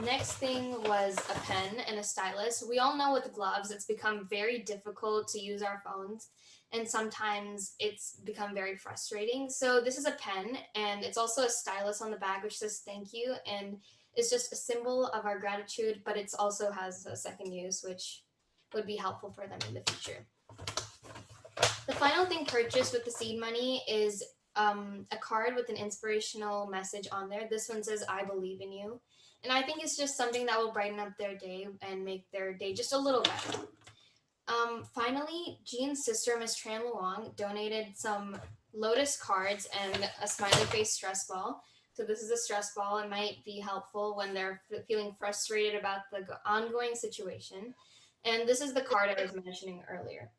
Next thing was a pen and a stylus. We all know with gloves, it's become very difficult to use our phones, and sometimes it's become very frustrating. So this is a pen, and it's also a stylus on the back, which says thank you, and it's just a symbol of our gratitude, but it also has a second use, which would be helpful for them in the future. The final thing purchased with the seed money is a card with an inspirational message on there. This one says, I believe in you. And I think it's just something that will brighten up their day and make their day just a little better. Finally, Jean's sister, Miss Tran Luong, donated some lotus cards and a smiley face stress ball. So this is a stress ball. It might be helpful when they're feeling frustrated about the ongoing situation. And this is the card I was mentioning earlier.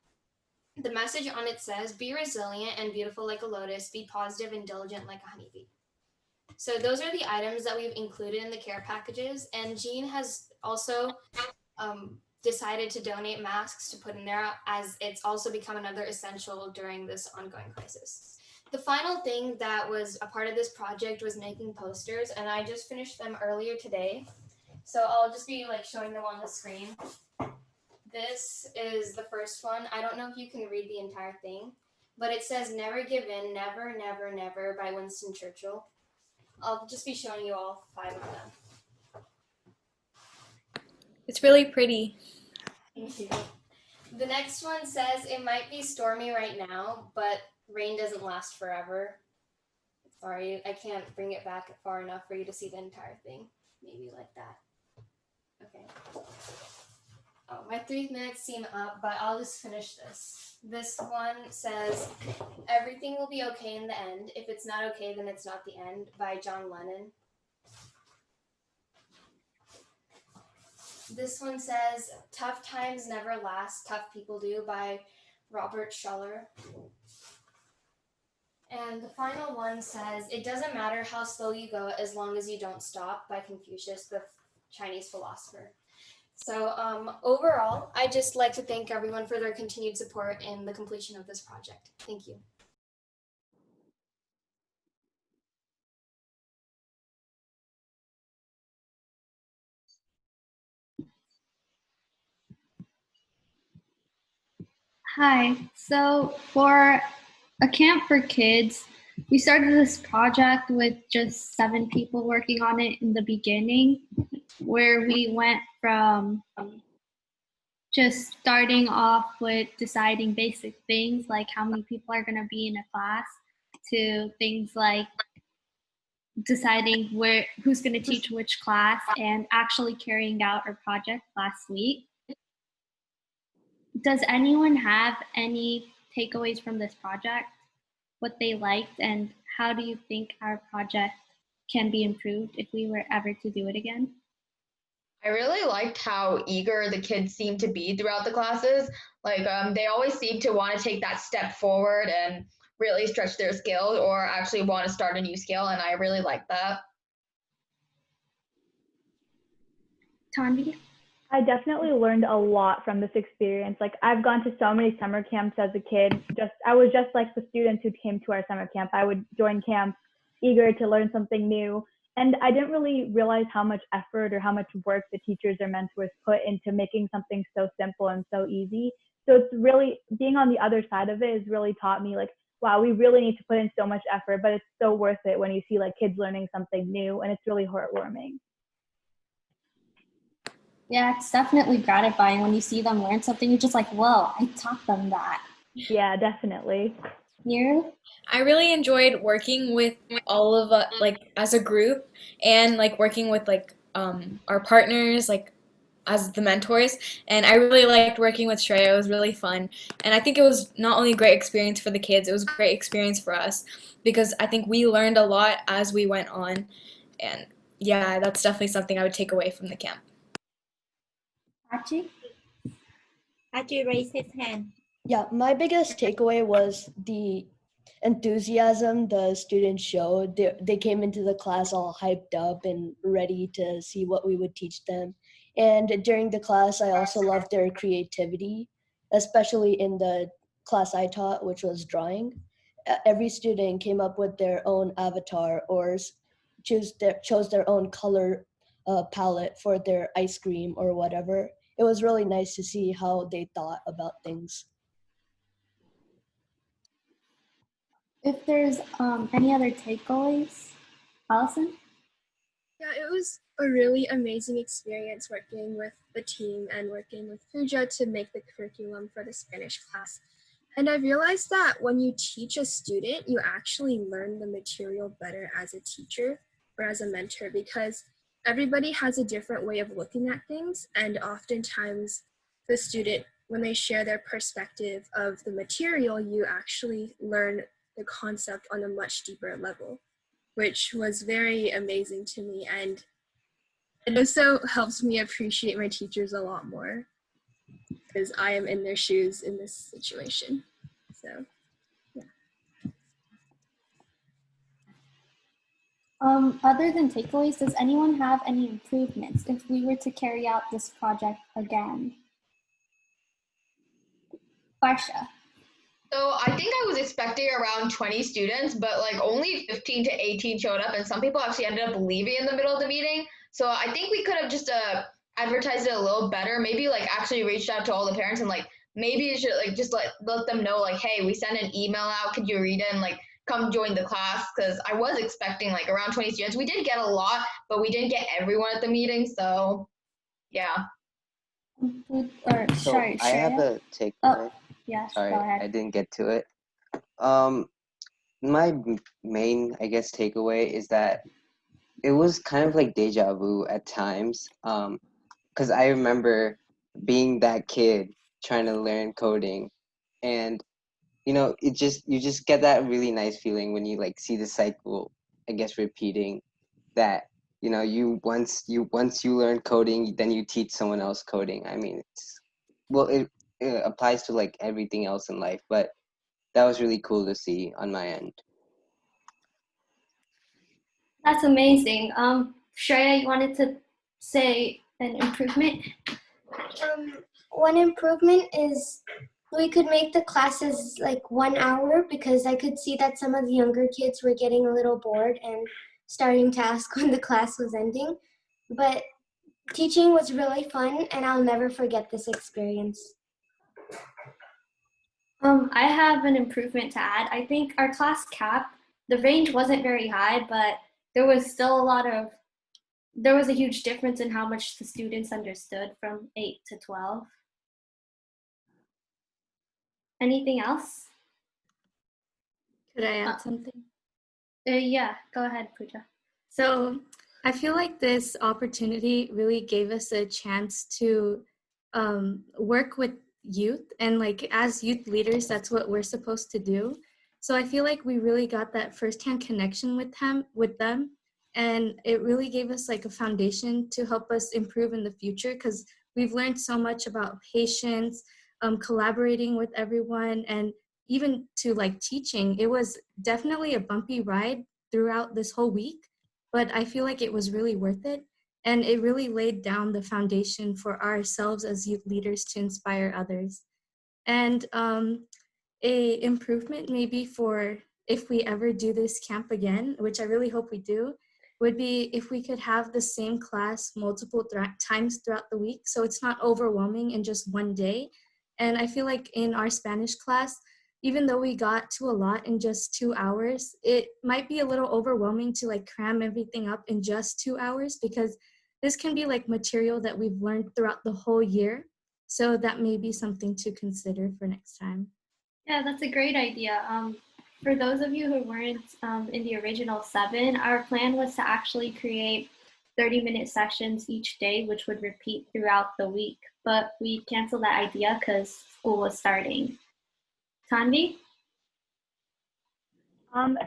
The message on it says, be resilient and beautiful like a lotus, be positive and diligent like a honeybee. So those are the items that we've included in the care packages. And Jean has also decided to donate masks to put in there, as it's also become another essential during this ongoing crisis. The final thing that was a part of this project was making posters, and I just finished them earlier today. So I'll just be like showing them on the screen. This is the first one. I don't know if you can read the entire thing, but it says, never give in, never, never, never, by Winston Churchill. I'll just be showing you all 5 of them. It's really pretty. Thank you. The next one says, it might be stormy right now, but rain doesn't last forever. Sorry, I can't bring it back far enough for you to see the entire thing. Maybe like that. Okay. Oh, my 3 minutes seem up, but I'll just finish this. This one says, everything will be okay in the end. If it's not okay, then it's not the end, by John Lennon. This one says, tough times never last, tough people do, by Robert Schuller. And the final one says, it doesn't matter how slow you go as long as you don't stop, by Confucius, the Chinese philosopher. So overall, I'd just like to thank everyone for their continued support in the completion of this project. Thank you. Hi, so for a camp for kids, we started this project with just 7 people working on it in the beginning, where we went from just starting off with deciding basic things like how many people are going to be in a class, to things like deciding who's going to teach which class, and actually carrying out our project last week. Does anyone have any takeaways from this project? What they liked, and how do you think our project can be improved if we were ever to do it again? I really liked how eager the kids seemed to be throughout the classes. Like they always seem to want to take that step forward and really stretch their skills, or actually want to start a new skill, and I really like that. TANVI? I definitely learned a lot from this experience. Like, I've gone to so many summer camps as a kid. I was just like the students who came to our summer camp. I would join camps eager to learn something new. And I didn't really realize how much effort or how much work the teachers or mentors put into making something so simple and so easy. So it's really, being on the other side of it has really taught me, like, wow, we really need to put in so much effort, but it's so worth it when you see like kids learning something new, and it's really heartwarming. Yeah, it's definitely gratifying when you see them learn something. You're just like, whoa, I taught them that. Yeah, definitely. NIRU? I really enjoyed working with all of us, like as a group, and like working with like our partners, like as the mentors. And I really liked working with SHREYA. It was really fun, and I think it was not only a great experience for the kids, it was a great experience for us, because I think we learned a lot as we went on. And yeah, that's definitely something I would take away from the camp. ACHI? ACHI raised his hand. Yeah, my biggest takeaway was the enthusiasm the students showed. They came into the class all hyped up and ready to see what we would teach them. And during the class, I also loved their creativity, especially in the class I taught, which was drawing. Every student came up with their own avatar or chose their own color palette for their ice cream or whatever. It was really nice to see how they thought about things. If there's any other takeaways, Allison? Yeah, it was a really amazing experience working with the team and working with POOJA to make the curriculum for the Spanish class. And I realized that when you teach a student, you actually learn the material better as a teacher or as a mentor, because everybody has a different way of looking at things. And oftentimes the student, when they share their perspective of the material, you actually learn the concept on a much deeper level, which was very amazing to me. And it also helps me appreciate my teachers a lot more. because I am in their shoes in this situation. So, yeah. Other than takeaways, does anyone have any improvements if we were to carry out this project again? Barsha. So I think I was expecting around 20 students, but like only 15 to 18 showed up, and some people actually ended up leaving in the middle of the meeting. So I think we could have just advertised it a little better. Maybe like actually reached out to all the parents and like maybe you should like just let them know like, hey, we sent an email out. Could you read it and like come join the class? Because I was expecting like around 20 students. We did get a lot, but we didn't get everyone at the meeting. So yeah. So I have a takeaway. Yes, Sorry, go ahead. I didn't get to it. My main, I guess, takeaway is that it was kind of like deja vu at times. Because I remember being that kid trying to learn coding, and you know, you just get that really nice feeling when you like see the cycle, I guess, repeating. That you know, once you learn coding, then you teach someone else coding. I mean, it applies to like everything else in life, but that was really cool to see on my end. That's amazing. Shreya, you wanted to say an improvement? One improvement is we could make the classes like 1 hour, because I could see that some of the younger kids were getting a little bored and starting to ask when the class was ending. But teaching was really fun, and I'll never forget this experience. I have an improvement to add. I think our class cap, the range wasn't very high, but there was still there was a huge difference in how much the students understood from 8 to 12. Anything else? Could I add something? Yeah, go ahead, Pooja. So I feel like this opportunity really gave us a chance to work with youth, and like as youth leaders, that's what we're supposed to do. So I feel like we really got that firsthand connection with them, and it really gave us like a foundation to help us improve in the future, because we've learned so much about patience, collaborating with everyone, and even to like teaching. It was definitely a bumpy ride throughout this whole week, but I feel like it was really worth it. And it really laid down the foundation for ourselves as youth leaders to inspire others. And a improvement maybe for if we ever do this camp again, which I really hope we do, would be if we could have the same class multiple times throughout the week, so it's not overwhelming in just one day. And I feel like in our Spanish class, even though we got to a lot in just 2 hours, it might be a little overwhelming to like cram everything up in just 2 hours, because this can be like material that we've learned throughout the whole year. So that may be something to consider for next time. Yeah, that's a great idea. For those of you who weren't in the original 7, our plan was to actually create 30-minute sessions each day, which would repeat throughout the week. But we canceled that idea because school was starting. TANVI?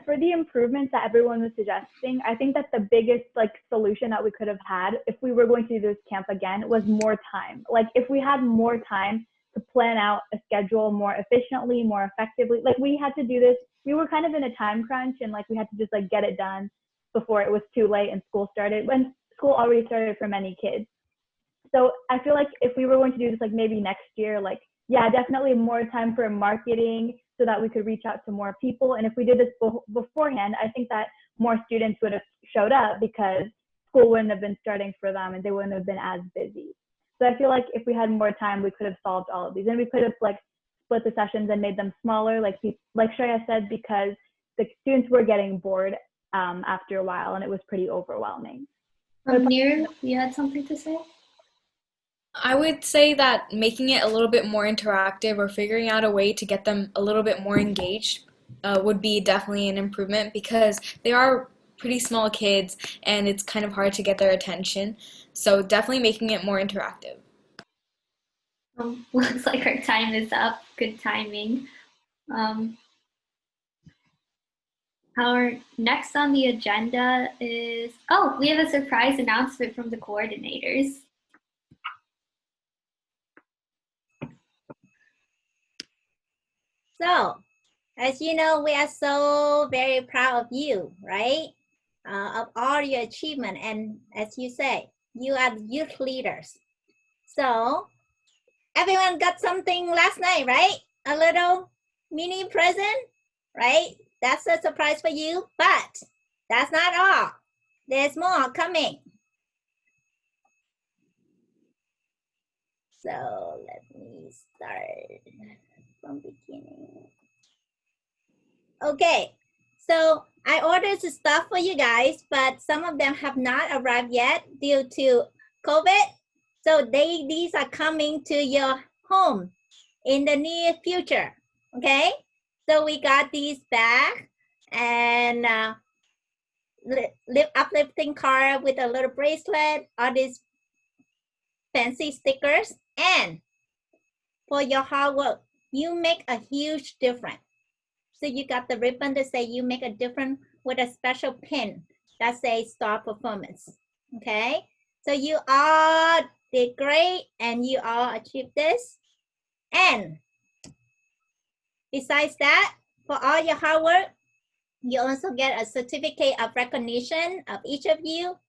For the improvements that everyone was suggesting, I think that the biggest like solution that we could have had if we were going to do this camp again was more time. Like if we had more time to plan out a schedule more efficiently, more effectively, like we had to do this, we were kind of in a time crunch, and like we had to just like get it done before it was too late and school started, when school already started for many kids. So I feel like if we were going to do this like maybe next year, like yeah, definitely more time for marketing so that we could reach out to more people. And if we did this beforehand, I think that more students would have showed up because school wouldn't have been starting for them and they wouldn't have been as busy. So I feel like if we had more time, we could have solved all of these, and we could have like split the sessions and made them smaller, like Shreya said, because the students were getting bored after a while and it was pretty overwhelming. NIRU, you had something to say? I would say that making it a little bit more interactive or figuring out a way to get them a little bit more engaged would be definitely an improvement, because they are pretty small kids and it's kind of hard to get their attention. So definitely making it more interactive. Looks like our time is up. Good timing. Our next on the agenda is, oh, we have a surprise announcement from the coordinators. So, as you know, we are so very proud of you, right? Of all your achievement. And as you say, you are youth leaders. So, everyone got something last night, right? A little mini present, right? That's a surprise for you, but that's not all. There's more coming. So let me start from beginning. Okay, so I ordered some stuff for you guys, but some of them have not arrived yet due to COVID. So these are coming to your home in the near future, okay? So we got these back and uplifting card with a little bracelet, all these fancy stickers, and for your hard work, you make a huge difference. So you got the ribbon that say you make a difference with a special pin that says star performance, okay? So you all did great and you all achieved this. And besides that, for all your hard work, you also get a certificate of recognition of each of you.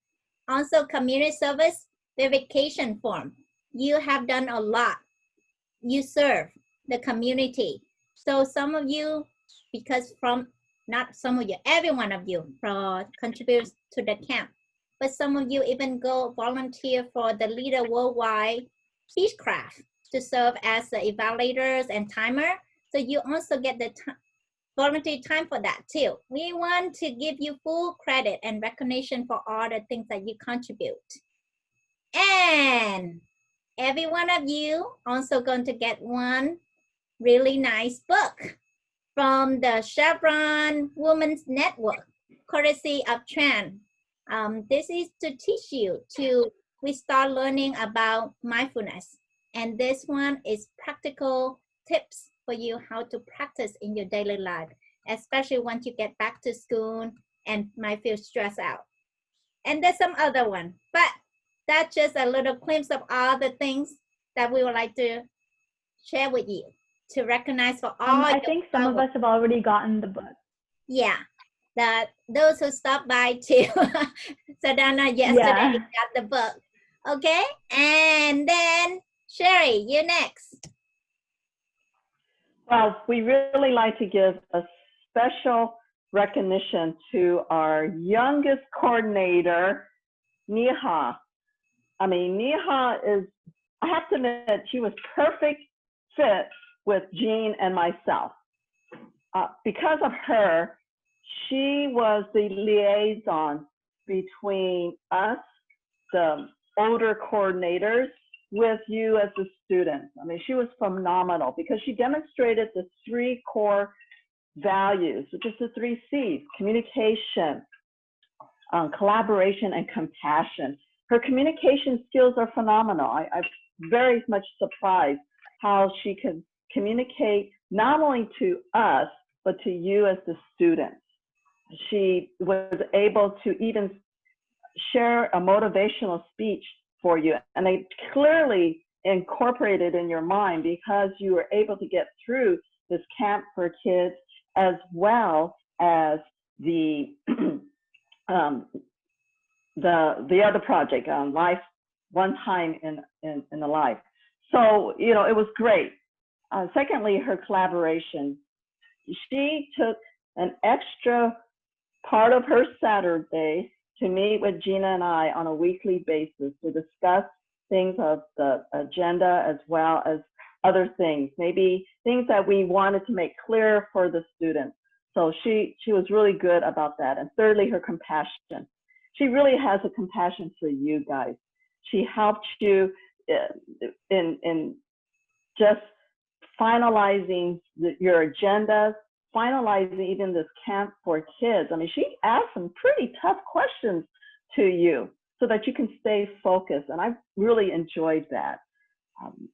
Also, community service verification form. You have done a lot. You serve the community. So some of you, because from, not some of you, every one of you contributes to the camp. But some of you even go volunteer for the Leader Worldwide Speechcraft to serve as the evaluators and timer. So you also get the volunteer time for that too. We want to give you full credit and recognition for all the things that you contribute. And every one of you also going to get one really nice book from the Chevron Women's Network, courtesy of Tran. This is to teach you we start learning about mindfulness. And this one is practical tips for you how to practice in your daily life, especially once you get back to school and might feel stressed out. And there's some other one, but that's just a little glimpse of all the things that we would like to share with you to recognize for all. I think some of us have already gotten the book. Yeah, those who stopped by too. Sadhana yesterday got the book. Okay, and then Sherry, you next. Well, we really like to give a special recognition to our youngest coordinator, Neha. I mean, Neha is, I have to admit, she was perfect fit with Jean and myself. Because of her, she was the liaison between us, the older coordinators, with you as the students. I mean, she was phenomenal because she demonstrated the 3 core values, which is the 3 C's: communication, collaboration, and compassion. Her communication skills are phenomenal. I'm very much surprised how she can communicate not only to us, but to you as the students. She was able to even share a motivational speech for you, and they clearly incorporated in your mind because you were able to get through this camp for kids, as well as the other project, Life One Time in the Life. So, you know, it was great. Secondly, her collaboration. She took an extra part of her Saturday to meet with Gina and I on a weekly basis to discuss things of the agenda as well as other things, maybe things that we wanted to make clear for the students. So she was really good about that. And thirdly, her compassion. She really has a compassion for you guys. She helped you in just finalizing your agendas, finalizing even this camp for kids. I mean, she asked some pretty tough questions to you so that you can stay focused. And I really enjoyed that.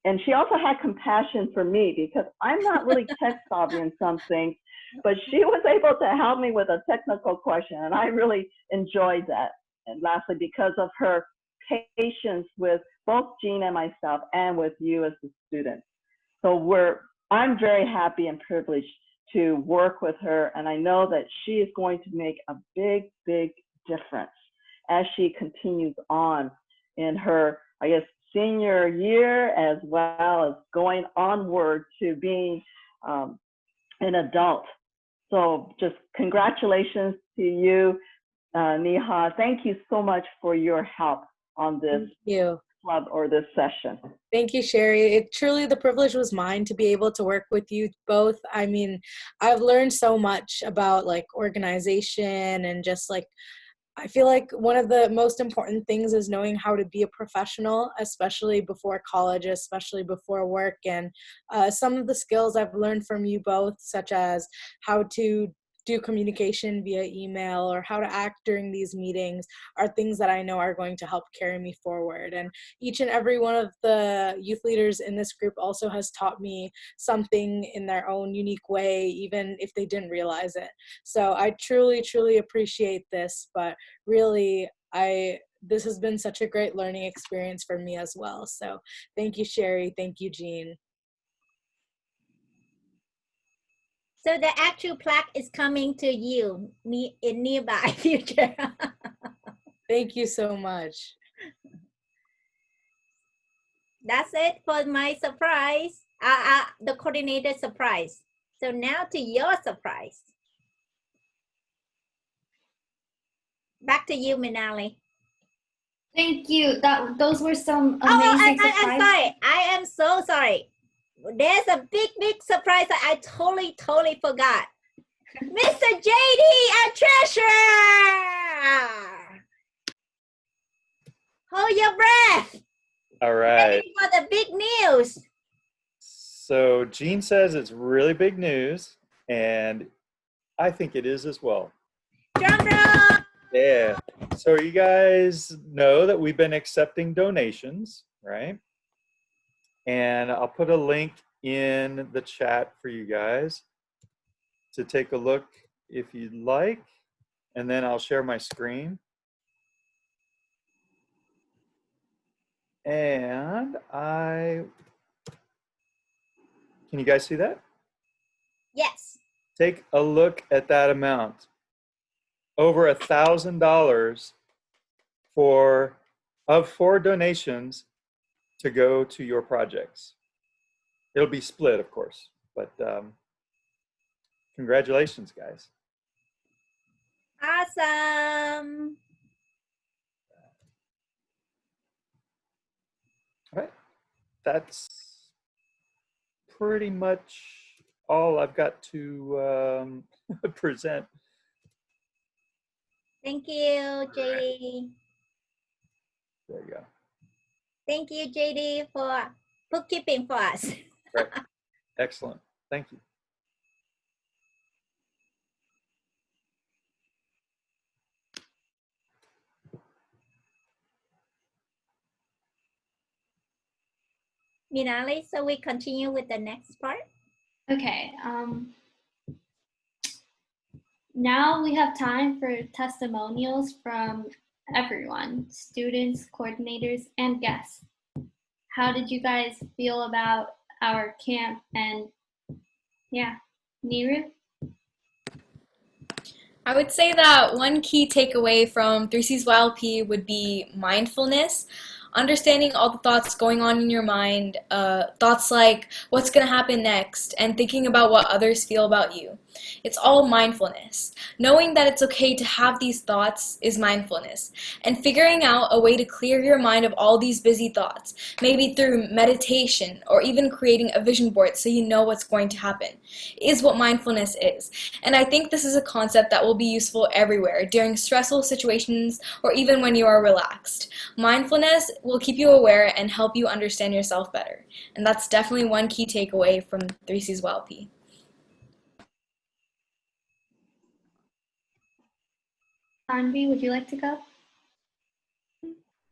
And she also had compassion for me because I'm not really tech savvy in some things, but she was able to help me with a technical question. And I really enjoyed that. And lastly, because of her patience with both Jean and myself and with you as the students. So I'm very happy and privileged to work with her, and I know that she is going to make a big, big difference as she continues on in her, I guess, senior year, as well as going onward to being an adult. So just congratulations to you, Neha. Thank you so much for your help on this club or this session. Thank you, Sherry. It truly, the privilege was mine to be able to work with you both. I mean, I've learned so much about like organization and just like, I feel like one of the most important things is knowing how to be a professional, especially before college, especially before work. And some of the skills I've learned from you both, such as how to do communication via email or how to act during these meetings, are things that I know are going to help carry me forward. And each and every one of the youth leaders in this group also has taught me something in their own unique way, even if they didn't realize it. So I truly, truly appreciate this, but really, this has been such a great learning experience for me as well. So thank you, Sherry. Thank you, Jean. So the actual plaque is coming to you in nearby future. Thank you so much. That's it for my surprise, the coordinator surprise. So now to your surprise. Back to you, MRINALI. Thank you. Those were some amazing I'm surprises. sorry. I am so sorry. There's a big, big surprise that I totally forgot. Mr. JD, our treasurer! Hold your breath. All right. Ready for the big news. So Jean says it's really big news, and I think it is as well. Drum roll. Yeah. So you guys know that we've been accepting donations, right? And I'll put a link in the chat for you guys to take a look if you'd like, and then I'll share my screen. And can you guys see that? Yes. Take a look at that amount. Over $1,000 for donations to go to your projects. It'll be split, of course, but congratulations, guys. Awesome. All right, that's pretty much all I've got to present. Thank you, JD. There you go. Thank you, JD, for bookkeeping for us. Right. Excellent. Thank you. MRINALI, so we continue with the next part. Okay. Now we have time for testimonials from everyone, students, coordinators, and guests. How did you guys feel about our camp? And yeah, NIRU? I would say that one key takeaway from 3C's YLP would be mindfulness. Understanding all the thoughts going on in your mind, thoughts like what's going to happen next, and thinking about what others feel about you. It's all mindfulness. Knowing that it's okay to have these thoughts is mindfulness. And figuring out a way to clear your mind of all these busy thoughts, maybe through meditation or even creating a vision board so you know what's going to happen, is what mindfulness is. And I think this is a concept that will be useful everywhere, during stressful situations or even when you are relaxed. Mindfulness will keep you aware and help you understand yourself better. And that's definitely one key takeaway from 3C's YLP. TANVI, would you like to go?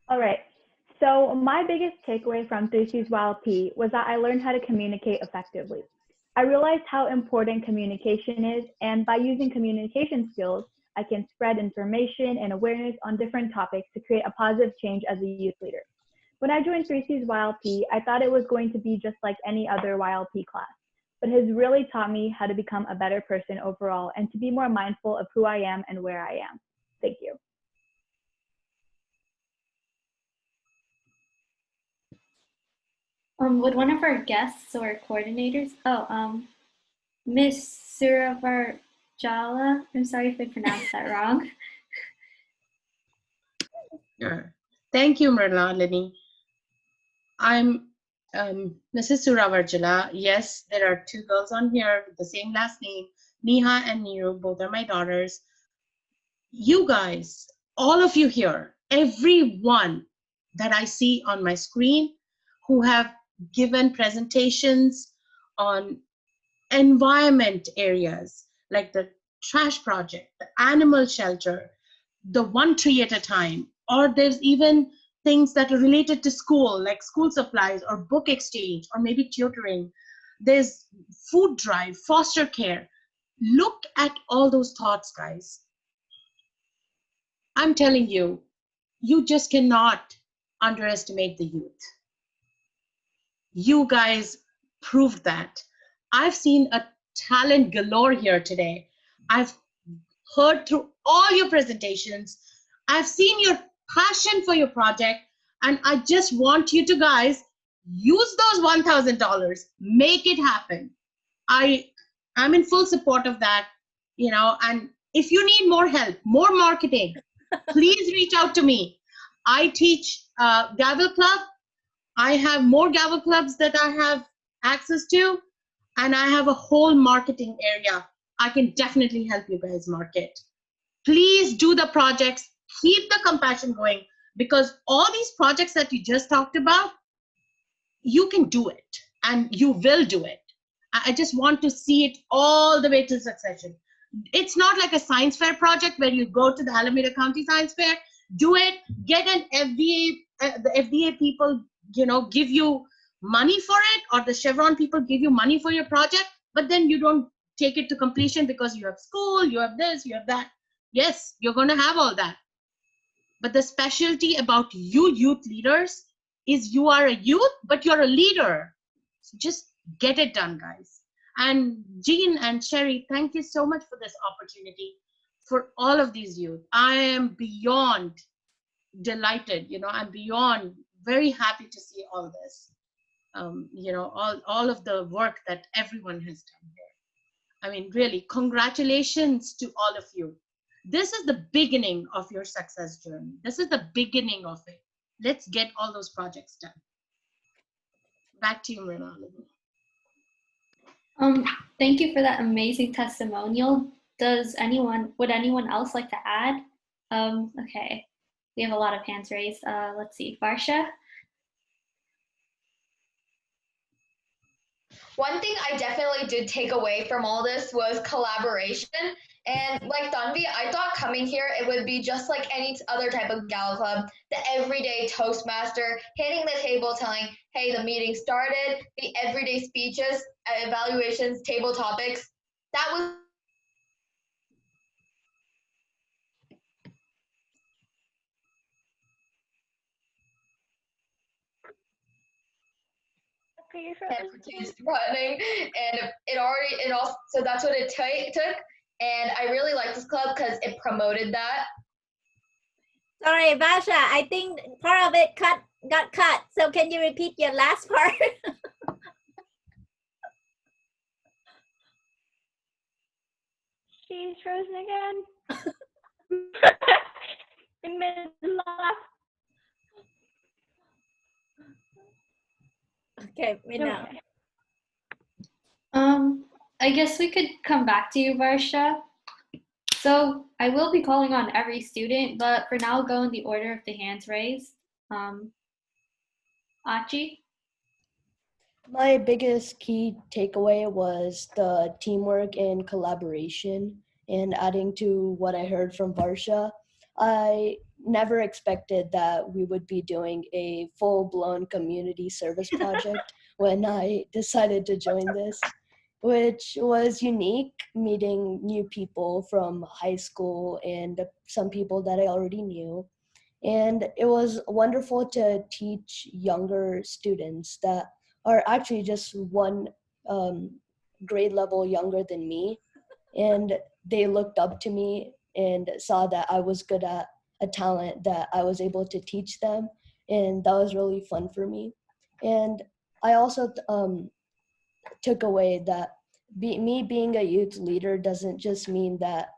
All right. So my biggest takeaway from 3C's YLP was that I learned how to communicate effectively. I realized how important communication is, and by using communication skills, I can spread information and awareness on different topics to create a positive change as a youth leader. When I joined 3C's YLP, I thought it was going to be just like any other YLP class. but has really taught me how to become a better person overall and to be more mindful of who I am and where I am. Thank you. Would one of our guests or coordinators, Miss Suravarjala, I'm sorry if I pronounced that wrong. Sure. Thank you, MRINALI. I'm Mrs. Suravarjala. Yes, there are two girls on here with the same last name, Neha and NIRU. Both are my daughters. You guys, all of you here, everyone that I see on my screen who have given presentations on environment areas like the trash project, the animal shelter, the one tree at a time, or there's even things that are related to school, like school supplies or book exchange or maybe tutoring. There's food drive, foster care. Look at all those thoughts, guys. I'm telling you, you just cannot underestimate the youth. You guys proved that. I've seen a talent galore here today. I've heard through all your presentations. I've seen your passion for your project, and I just want you to guys use those $1,000, make it happen. I'm in full support of that, you know, and if you need more help, more marketing, please reach out to me. I teach Gavel Club. I have more Gavel Clubs that I have access to, and I have a whole marketing area. I can definitely help you guys market. Please do the projects, keep the compassion going, because all these projects that you just talked about, you can do it and you will do it. I just want to see it all the way to succession. It's not like a science fair project where you go to the Alameda County Science Fair, do it, get an FDA, the FDA people, you know, give you money for it, or the Chevron people give you money for your project, but then you don't take it to completion because you have school, you have this, you have that. Yes, you're going to have all that. But the specialty about you youth leaders is you are a youth, but you're a leader. So just get it done, guys. And Jean and Sherry, thank you so much for this opportunity for all of these youth. I am beyond delighted, you know, I'm beyond very happy to see all this. You know, all of the work that everyone has done here. I mean, really, congratulations to all of you. This is the beginning of your success journey. This is the beginning of it. Let's get all those projects done. Back to you, MRINALI. Thank you for that amazing testimonial. Would anyone else like to add? Okay, we have a lot of hands raised. Let's see, Varsha. One thing I definitely did take away from all this was collaboration. And like TANVI, I thought coming here, it would be just like any other type of gala club, the everyday Toastmaster, hitting the table, telling, hey, the meeting started, the everyday speeches, evaluations, table topics. That was temperatures running, and it also so that's what it took, and I really like this club because it promoted that. Sorry, Basha, I think part of it got cut. So can you repeat your last part? She's frozen again. In mid-laugh. Okay, Mina. I guess we could come back to you, Varsha. So I will be calling on every student, but for now, go in the order of the hands raised. ACHI? My biggest key takeaway was the teamwork and collaboration. And adding to what I heard from Varsha, I never expected that we would be doing a full-blown community service project when I decided to join this, which was unique, meeting new people from high school and some people that I already knew. And it was wonderful to teach younger students that are actually just one grade level younger than me, and they looked up to me and saw that I was good at a talent that I was able to teach them, and that was really fun for me. And I also took away that me being a youth leader doesn't just mean that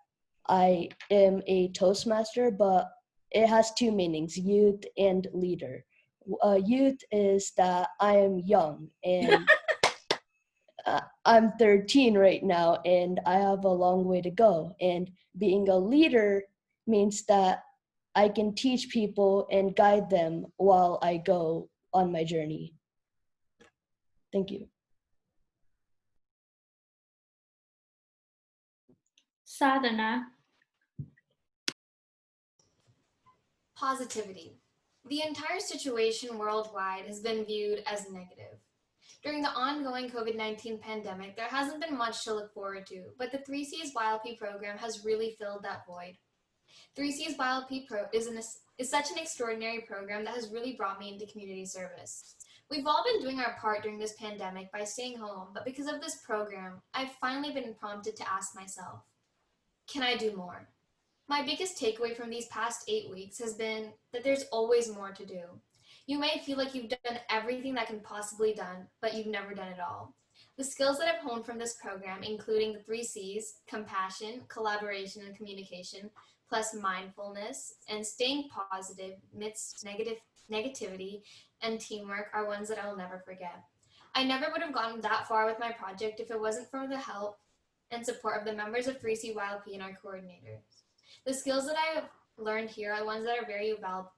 I am a Toastmaster, but it has two meanings, youth and leader. Youth is that I am young, and I'm 13 right now, and I have a long way to go. And being a leader means that I can teach people and guide them while I go on my journey. Thank you. Sadhana. Positivity. The entire situation worldwide has been viewed as negative. During the ongoing COVID-19 pandemic, there hasn't been much to look forward to, but the 3C's YLP program has really filled that void. 3C's YLP is such an extraordinary program that has really brought me into community service. We've all been doing our part during this pandemic by staying home, but because of this program, I've finally been prompted to ask myself, can I do more? My biggest takeaway from these past 8 weeks has been that there's always more to do. You may feel like you've done everything that can possibly be done, but you've never done it all. The skills that I've honed from this program, including the 3C's, compassion, collaboration, and communication, plus mindfulness and staying positive amidst negativity and teamwork, are ones that I will never forget. I never would have gotten that far with my project if it wasn't for the help and support of the members of 3C YLP and our coordinators. The skills that I have learned here are ones that are very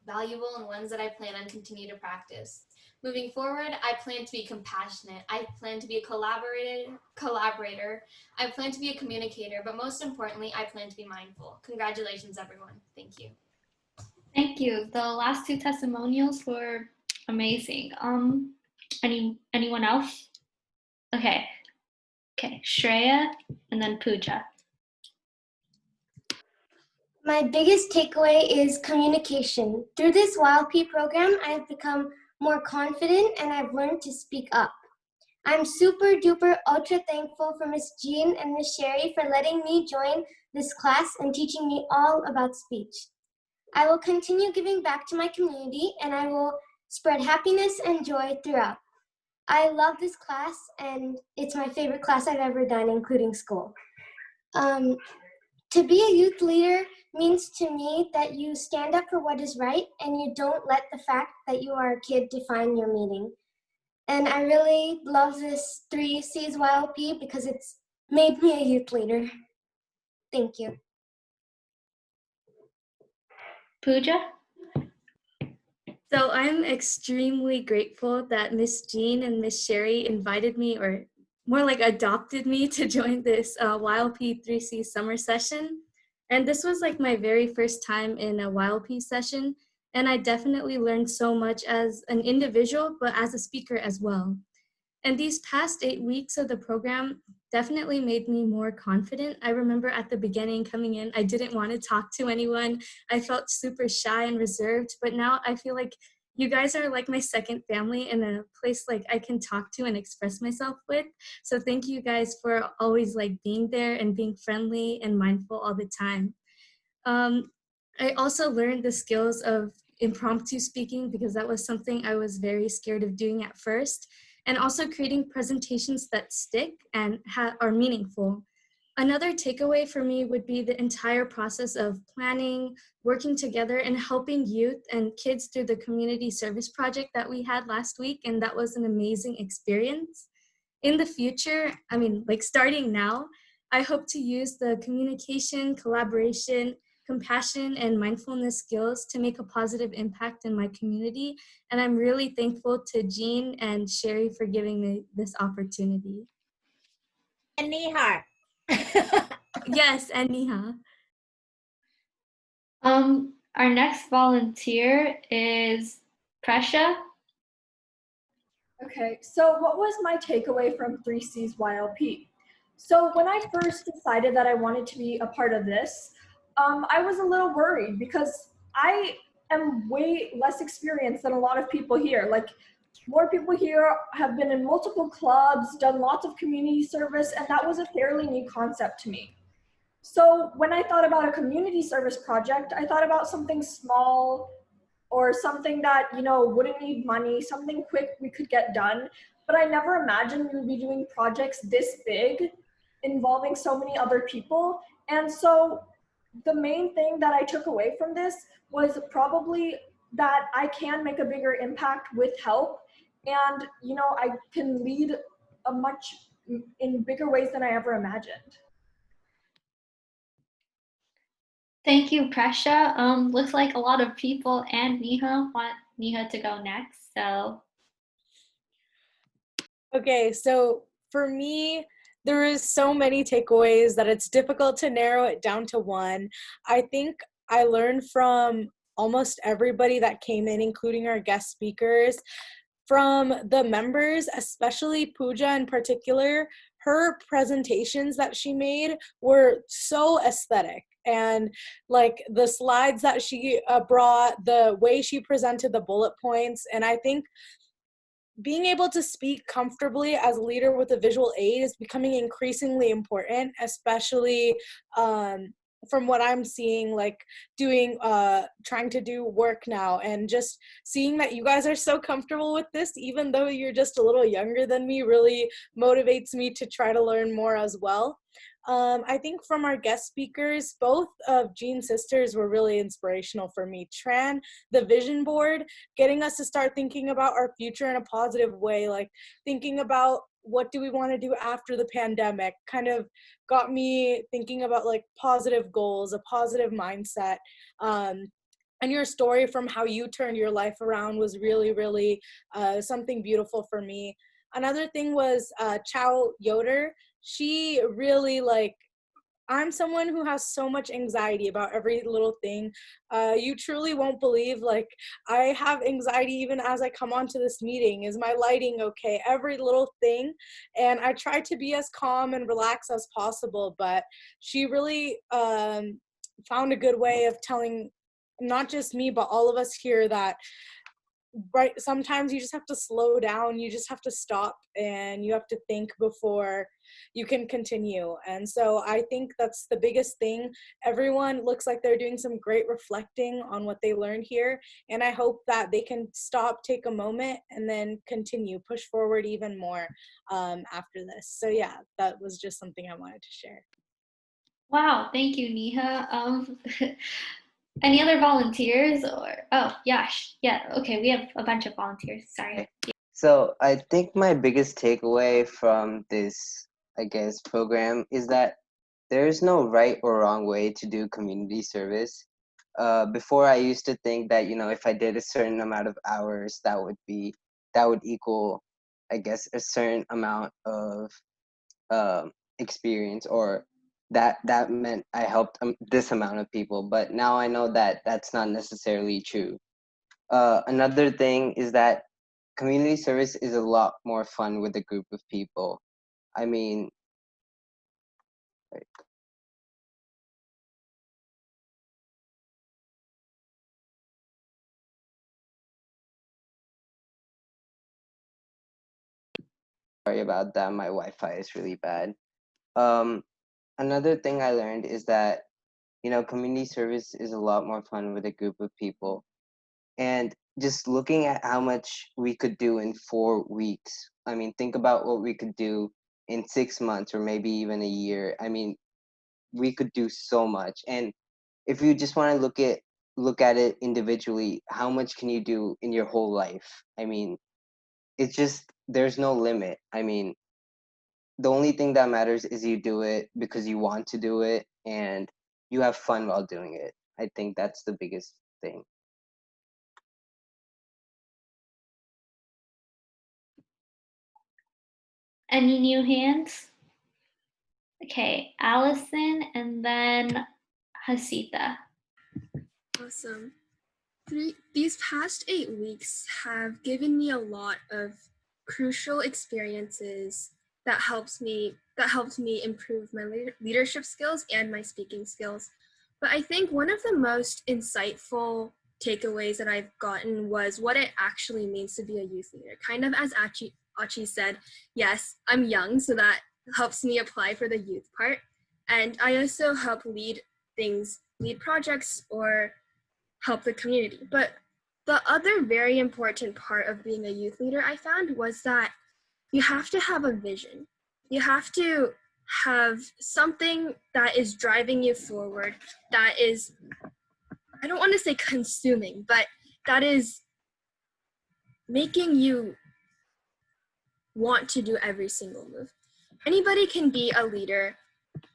valuable and ones that I plan on continue to practice. Moving forward, I plan to be compassionate. I plan to be a collaborator. I plan to be a communicator, but most importantly, I plan to be mindful. Congratulations, everyone. Thank you. Thank you. The last two testimonials were amazing. Anyone else? Okay, SHREYA and then POOJA. My biggest takeaway is communication. Through this YLP program, I've become more confident and I've learned to speak up. I'm super duper ultra thankful for Miss Jean and Miss Sherry for letting me join this class and teaching me all about speech. I will continue giving back to my community and I will spread happiness and joy throughout. I love this class and it's my favorite class I've ever done, including school. To be a youth leader means to me that you stand up for what is right and you don't let the fact that you are a kid define your meaning. And I really love this 3C's YLP because it's made me a youth leader. Thank you. POOJA? So I'm extremely grateful that Miss Jean and Miss Sherry invited me, or more like adopted me, to join this YLP 3C summer session. And this was like my very first time in a YLP session. And I definitely learned so much as an individual, but as a speaker as well. And these past 8 weeks of the program definitely made me more confident. I remember at the beginning coming in, I didn't want to talk to anyone. I felt super shy and reserved, but now I feel like you guys are like my second family in a place like I can talk to and express myself with. So thank you guys for always like being there and being friendly and mindful all the time. I also learned the skills of impromptu speaking because that was something I was very scared of doing at first, and also creating presentations that stick and are meaningful. Another takeaway for me would be the entire process of planning, working together, and helping youth and kids through the community service project that we had last week, and that was an amazing experience. In the future, I mean, like starting now, I hope to use the communication, collaboration, compassion, and mindfulness skills to make a positive impact in my community. And I'm really thankful to Jean and Sherry for giving me this opportunity. And Nihar. Yes, and Niha. Our next volunteer is Presha. Okay, so what was my takeaway from 3C's YLP? So when I first decided that I wanted to be a part of this, I was a little worried because I am way less experienced than a lot of people here. Like, More people here have been in multiple clubs, done lots of community service, and that was a fairly new concept to me. So when I thought about a community service project, I thought about something small or something that, you know, wouldn't need money, something quick we could get done. But I never imagined we would be doing projects this big, involving so many other people. And so the main thing that I took away from this was probably that I can make a bigger impact with help. And, you know, I can lead in bigger ways than I ever imagined. Thank you, Presha. Looks like a lot of people and Neha want Neha to go next. So, okay, so for me, there is so many takeaways that it's difficult to narrow it down to one. I think I learned from almost everybody that came in, including our guest speakers. From the members, especially POOJA in particular, her presentations that she made were so aesthetic. And like the slides that she brought, the way she presented the bullet points. And I think being able to speak comfortably as a leader with a visual aid is becoming increasingly important, especially from what I'm seeing, like doing, trying to do work now, and just seeing that you guys are so comfortable with this, even though you're just a little younger than me, really motivates me to try to learn more as well. I think from our guest speakers, both of Jean's sisters were really inspirational for me. Tran, the vision board, getting us to start thinking about our future in a positive way, like thinking about what do we want to do after the pandemic, kind of got me thinking about like positive goals, a positive mindset. And your story from how you turned your life around was really, really something beautiful for me. Another thing was Chow Yoder. She really, like, I'm someone who has so much anxiety about every little thing. You truly won't believe, like, I have anxiety even as I come onto this meeting. Is my lighting okay? Every little thing. And I try to be as calm and relaxed as possible, but she really found a good way of telling not just me, but all of us here that right, sometimes you just have to slow down, you just have to stop, and you have to think before you can continue. And so I think that's the biggest thing. Everyone looks like they're doing some great reflecting on what they learned here, and I hope that they can stop, take a moment, and then continue, push forward even more after this. So yeah, that was just something I wanted to share. wow, thank you, Neha. Any other volunteers or, oh, Yash, yeah, okay, we have a bunch of volunteers, sorry. So I think my biggest takeaway from this, I guess, program is that there is no right or wrong way to do community service. Before I used to think that, you know, if I did a certain amount of hours, that would equal, I guess, a certain amount of experience, or that meant I helped this amount of people. But now I know that that's not necessarily true. Another thing is that community service is a lot more fun with a group of people. I mean, sorry about that, my Wi-Fi is really bad. Another thing I learned is that, you know, community service is a lot more fun with a group of people. And just looking at how much we could do in 4 weeks, I mean, think about what we could do in 6 months or maybe even a year. I mean, we could do so much. And if you just want to look at it individually, how much can you do in your whole life? I mean, it's just, there's no limit. I mean, the only thing that matters is you do it because you want to do it and you have fun while doing it. I think that's the biggest thing. Any new hands? Okay, Allison and then Hasita. Awesome. These past 8 weeks have given me a lot of crucial experiences that helped me improve my leadership skills and my speaking skills. But I think one of the most insightful takeaways that I've gotten was what it actually means to be a youth leader. Kind of as ACHI said, yes, I'm young, so that helps me apply for the youth part. And I also help lead things, lead projects, or help the community. But the other very important part of being a youth leader I found was that you have to have a vision. You have to have something that is driving you forward, that is, I don't want to say consuming, but that is making you want to do every single move. Anybody can be a leader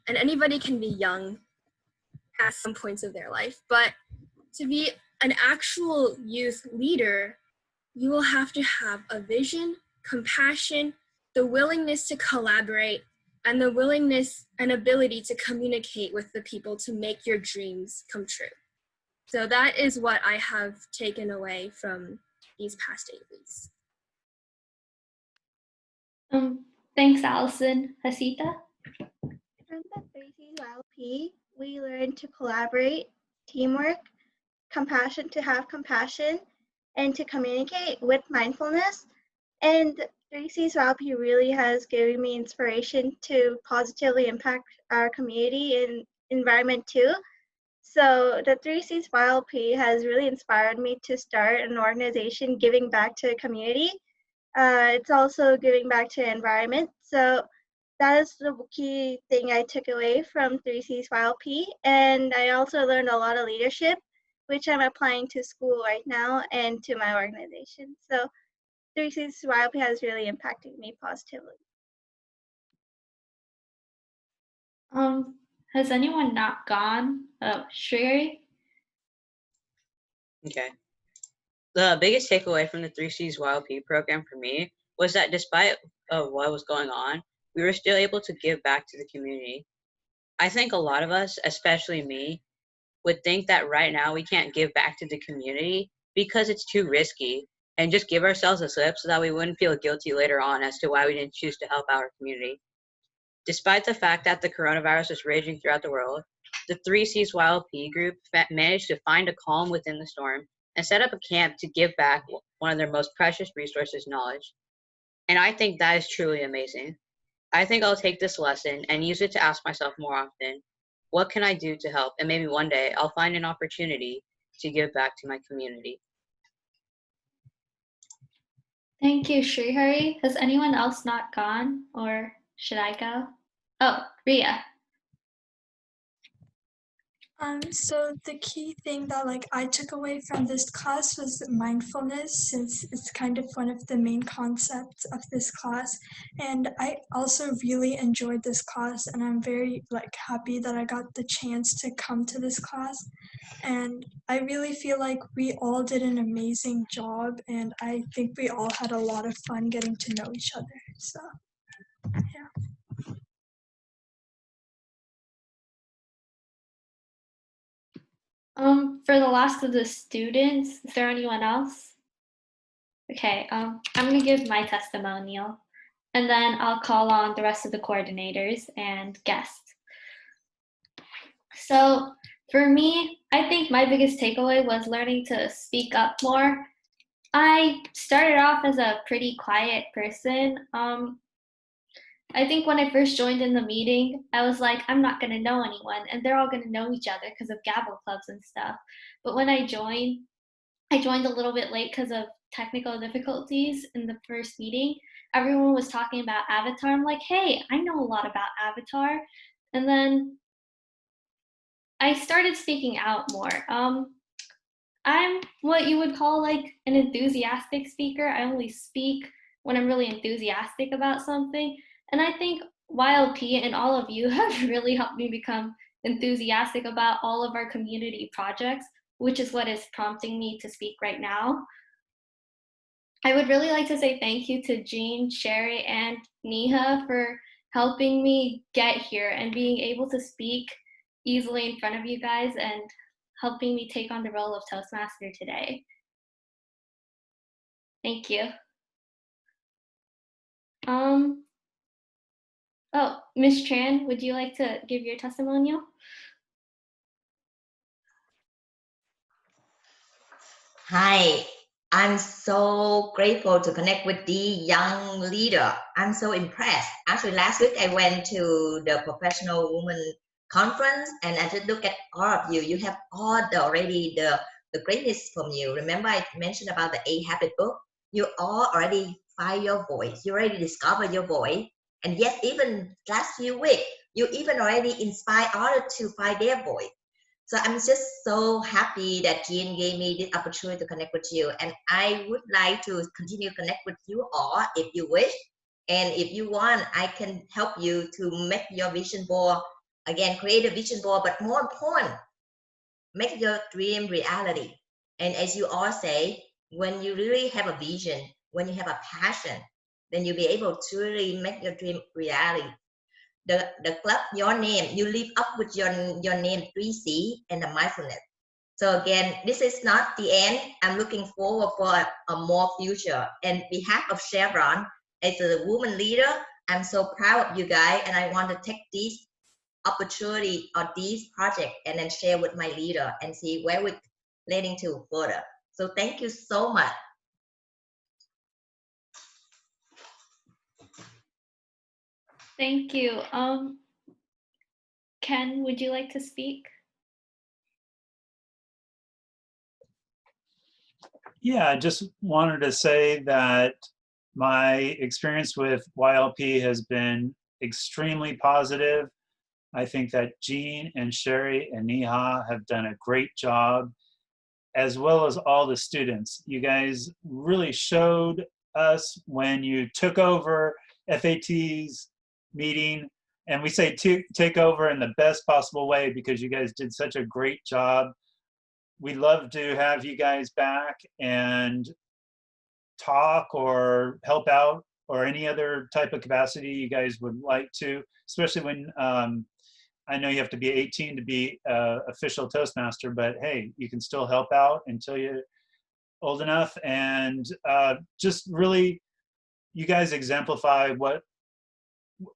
and anybody can be young at some points of their life, but to be an actual youth leader, you will have to have a vision, compassion, the willingness to collaborate, and the willingness and ability to communicate with the people to make your dreams come true. So that is what I have taken away from these past 8 weeks. Thanks, Allison. Hasita? From the 3C's YLP, we learned to collaborate, teamwork, compassion to have compassion, and to communicate with mindfulness. And 3C's YLP really has given me inspiration to positively impact our community and environment too. So the 3C's YLP has really inspired me to start an organization giving back to the community. It's also giving back to the environment. So that is the key thing I took away from 3C's YLP. And I also learned a lot of leadership, which I'm applying to school right now and to my organization. So 3C's YLP has really impacted me positively. Has anyone not gone? Oh, SHREYA? Okay. The biggest takeaway from the 3C's YLP program for me was that despite what was going on, we were still able to give back to the community. I think a lot of us, especially me, would think that right now we can't give back to the community because it's too risky, and just give ourselves a slip so that we wouldn't feel guilty later on as to why we didn't choose to help our community. Despite the fact that the coronavirus is raging throughout the world, the 3C's YLP group managed to find a calm within the storm and set up a camp to give back one of their most precious resources, knowledge. And I think that is truly amazing. I think I'll take this lesson and use it to ask myself more often, what can I do to help? And maybe one day I'll find an opportunity to give back to my community. Thank you, SHREYA. Has anyone else not gone, or should I go? Oh, Rhea. So the key thing that I took away from this class was mindfulness, since it's kind of one of the main concepts of this class. And I also really enjoyed this class, and I'm very happy that I got the chance to come to this class. And I really feel like we all did an amazing job, and I think we all had a lot of fun getting to know each other. So yeah. For the last of the students, is there anyone else? Okay, I'm gonna give my testimonial, and then I'll call on the rest of the coordinators and guests. So for me, I think my biggest takeaway was learning to speak up more. I started off as a pretty quiet person. I think when I first joined in the meeting, I was like, I'm not gonna know anyone, and they're all gonna know each other because of gavel clubs and stuff. But when I joined a little bit late because of technical difficulties in the first meeting. Everyone was talking about Avatar. I'm like, hey, I know a lot about Avatar. And then I started speaking out more. I'm what you would call an enthusiastic speaker. I only speak when I'm really enthusiastic about something. And I think YLP and all of you have really helped me become enthusiastic about all of our community projects, which is what is prompting me to speak right now. I would really like to say thank you to Jean, Sherry, and Neha for helping me get here and being able to speak easily in front of you guys and helping me take on the role of Toastmaster today. Thank you. Oh, Ms. Tran, would you like to give your testimonial? Hi, I'm so grateful to connect with the young leader. I'm so impressed. Actually, last week I went to the Professional Women Conference and I just look at all of you. You have all already the greatness from you. Remember I mentioned about the 8 Habit book? You all already find your voice. You already discovered your voice. And yet even last few weeks, you even already inspire others to find their voice. So I'm just so happy that Jean gave me this opportunity to connect with you. And I would like to continue to connect with you all if you wish. And if you want, I can help you to make your vision board, again, create a vision board, but more important, make your dream reality. And as you all say, when you really have a vision, when you have a passion, then you'll be able to really make your dream reality. The club, your name, you live up with your name 3C and the mindfulness. So again, this is not the end. I'm looking forward for a more future. And behalf of Chevron, as a woman leader, I'm so proud of you guys, and I want to take this opportunity or this project and then share with my leader and see where we're leading to further. So thank you so much. Thank you. Ken, would you like to speak? Yeah, I just wanted to say that my experience with YLP has been extremely positive. I think that Jean and Sherry and Neha have done a great job, as well as all the students. You guys really showed us when you took over F.A.T's meeting, and we say take over in the best possible way because you guys did such a great job. We'd love to have you guys back and talk or help out or any other type of capacity you guys would like to, especially when I know you have to be 18 to be official Toastmaster, but hey, you can still help out until you're old enough. And just really, you guys exemplify what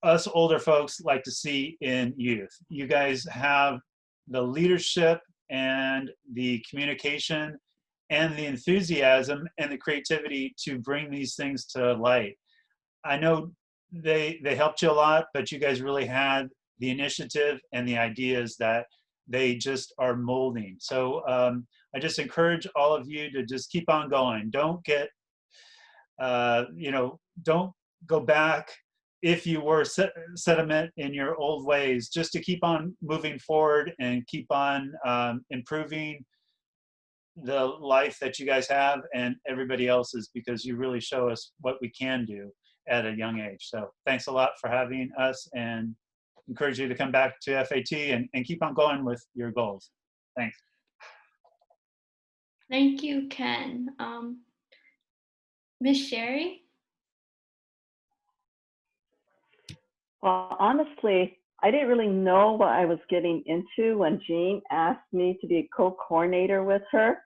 us older folks like to see in youth. You guys have the leadership and the communication and the enthusiasm and the creativity to bring these things to light. I know they helped you a lot, but you guys really had the initiative and the ideas that they just are molding. So I just encourage all of you to just keep on going. Don't get, don't go back if you were sediment in your old ways, just to keep on moving forward and keep on improving the life that you guys have and everybody else's, because you really show us what we can do at a young age. So thanks a lot for having us, and encourage you to come back to F.A.T. and keep on going with your goals. Thanks. Thank you, Ken. Miss Sherry? Well, honestly, I didn't really know what I was getting into when Jean asked me to be a co-coordinator with her.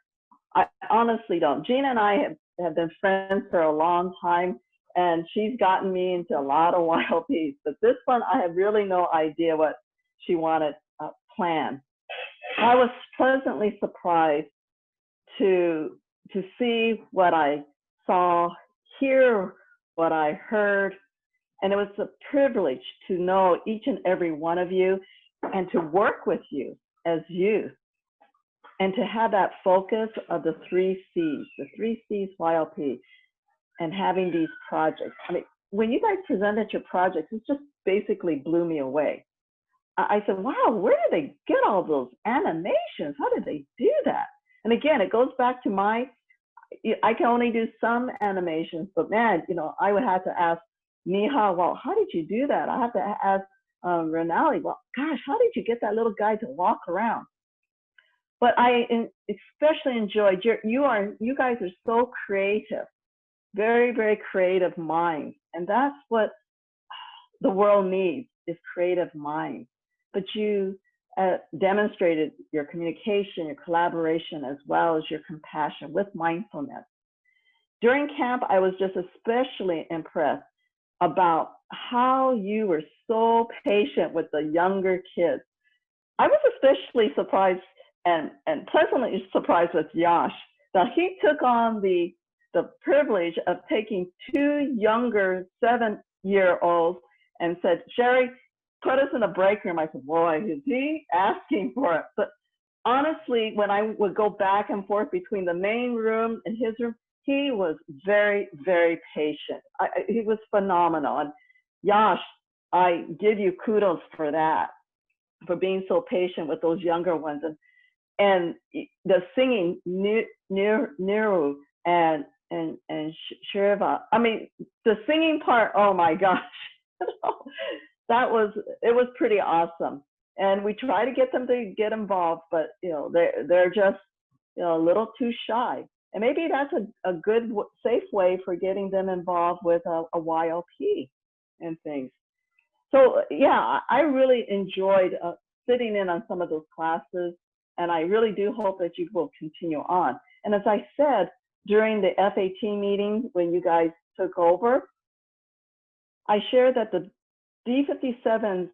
I honestly don't. Jean and I have been friends for a long time, and she's gotten me into a lot of YLPs. But this one, I have really no idea what she wanted planned. I was pleasantly surprised to see what I saw, hear what I heard. And it was a privilege to know each and every one of you and to work with you as youth and to have that focus of the 3C's, the 3C's YLP, and having these projects. I mean, when you guys presented your projects, it just basically blew me away. I said, wow, where did they get all those animations? How did they do that? And again, it goes back to I can only do some animations, but man, I would have to ask Neha, well, how did you do that? I have to ask MRINALI, well, gosh, how did you get that little guy to walk around? But I especially enjoyed you guys are so creative, very, very creative minds. And that's what the world needs, is creative minds. But you demonstrated your communication, your collaboration, as well as your compassion with mindfulness. During camp, I was just especially impressed about how you were so patient with the younger kids. I was especially surprised and pleasantly surprised with YASH, Now he took on the privilege of taking 2 younger 7-year-olds and said, Sherry, put us in a break room. I said, boy, is he asking for it. But honestly, when I would go back and forth between the main room and his room, he was very, very patient. He was phenomenal. And Yash, I give you kudos for that, for being so patient with those younger ones. And the singing, NIRU and SHREYA, I mean, the singing part, oh my gosh, it was pretty awesome. And we try to get them to get involved, but they're just a little too shy. And maybe that's a good, safe way for getting them involved with a YLP and things. So yeah, I really enjoyed sitting in on some of those classes, and I really do hope that you will continue on. And as I said, during the F.A.T. meeting, when you guys took over, I shared that the D57's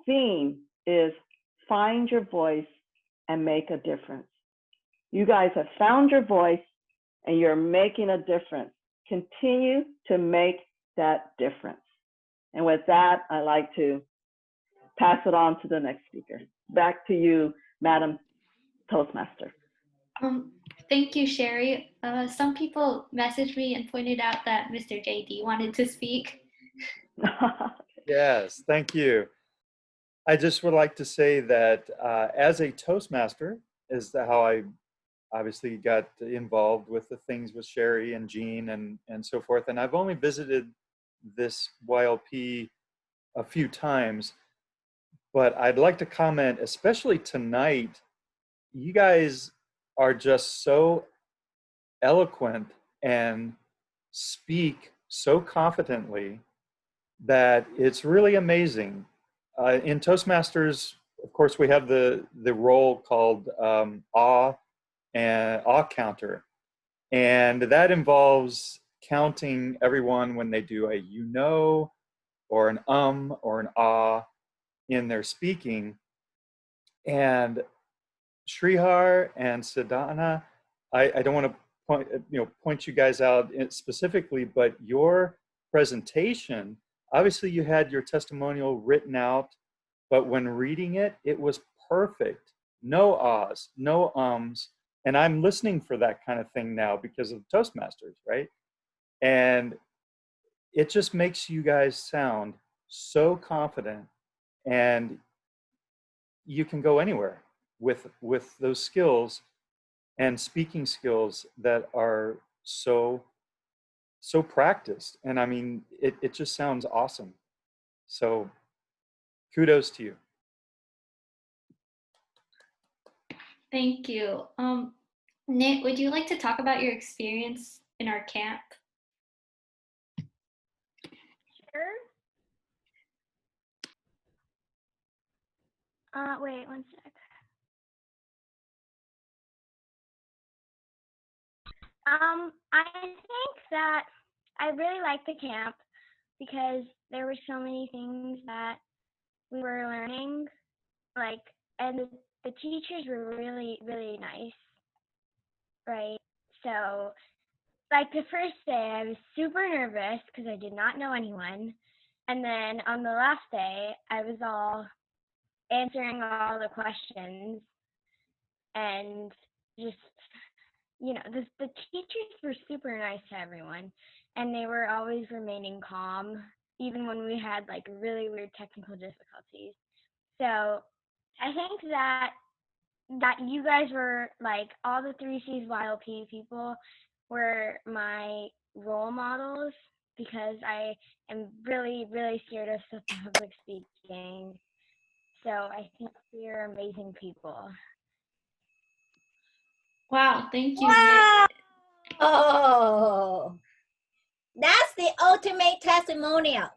theme is find your voice and make a difference. You guys have found your voice and you're making a difference. Continue to make that difference. And with that, I'd like to pass it on to the next speaker. Back to you, Madam Toastmaster. Thank you, Sherry. Some people messaged me and pointed out that Mr. JD wanted to speak. Yes, thank you. I just would like to say that as a Toastmaster is how I obviously got involved with the things with Sherry and Jean and so forth. And I've only visited this YLP a few times, but I'd like to comment, especially tonight, you guys are just so eloquent and speak so confidently that it's really amazing. In Toastmasters, of course, we have the role called awe counter, and that involves counting everyone when they do a or an or an ah in their speaking. And SHREYA and Sadhana, I don't want to point you guys out specifically, but your presentation, obviously you had your testimonial written out, but when reading it, it was perfect. No ahs, no ums. And I'm listening for that kind of thing now because of Toastmasters, right? And it just makes you guys sound so confident, and you can go anywhere with those skills and speaking skills that are so practiced. And I mean, it just sounds awesome. So kudos to you. Thank you. Nick, would you like to talk about your experience in our camp? Sure. Wait one sec. I think that I really liked the camp because there were so many things that we were learning, and the teachers were really, really nice, right? So, the first day I was super nervous because I did not know anyone. And then on the last day, I was all answering all the questions and just, the teachers were super nice to everyone, and they were always remaining calm, even when we had really weird technical difficulties. So I think that you guys were all the 3C's YLP people were my role models, because I am really, really scared of public speaking. So I think you're amazing people. Wow, thank you, Wow. Nick. Oh, that's the ultimate testimonial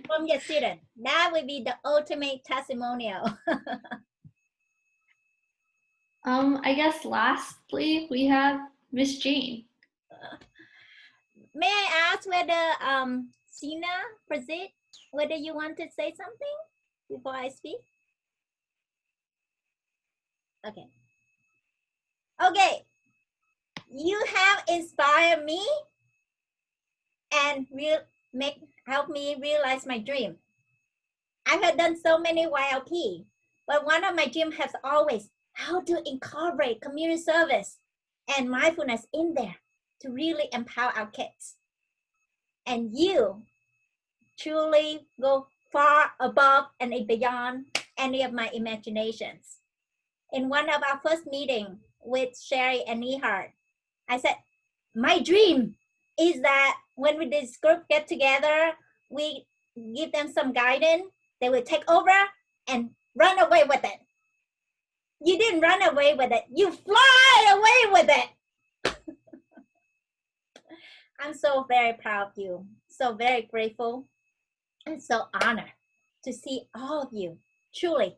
from your student. That would be the ultimate testimonial. I guess lastly, we have Miss Jean. May I ask whether Sina, Prasit, whether you want to say something before I speak? Okay. Okay. You have inspired me and help me realize my dream. I have done so many YLP, but one of my dreams has always how to incorporate community service and mindfulness in there to really empower our kids. And you truly go far above and beyond any of my imaginations. In one of our first meetings with Sherry and Nihar, I said, my dream is that when this group get together, we give them some guidance, they will take over and run away with it. You didn't run away with it, you fly away with it. I'm so very proud of you, so very grateful, and so honored to see all of you. Truly,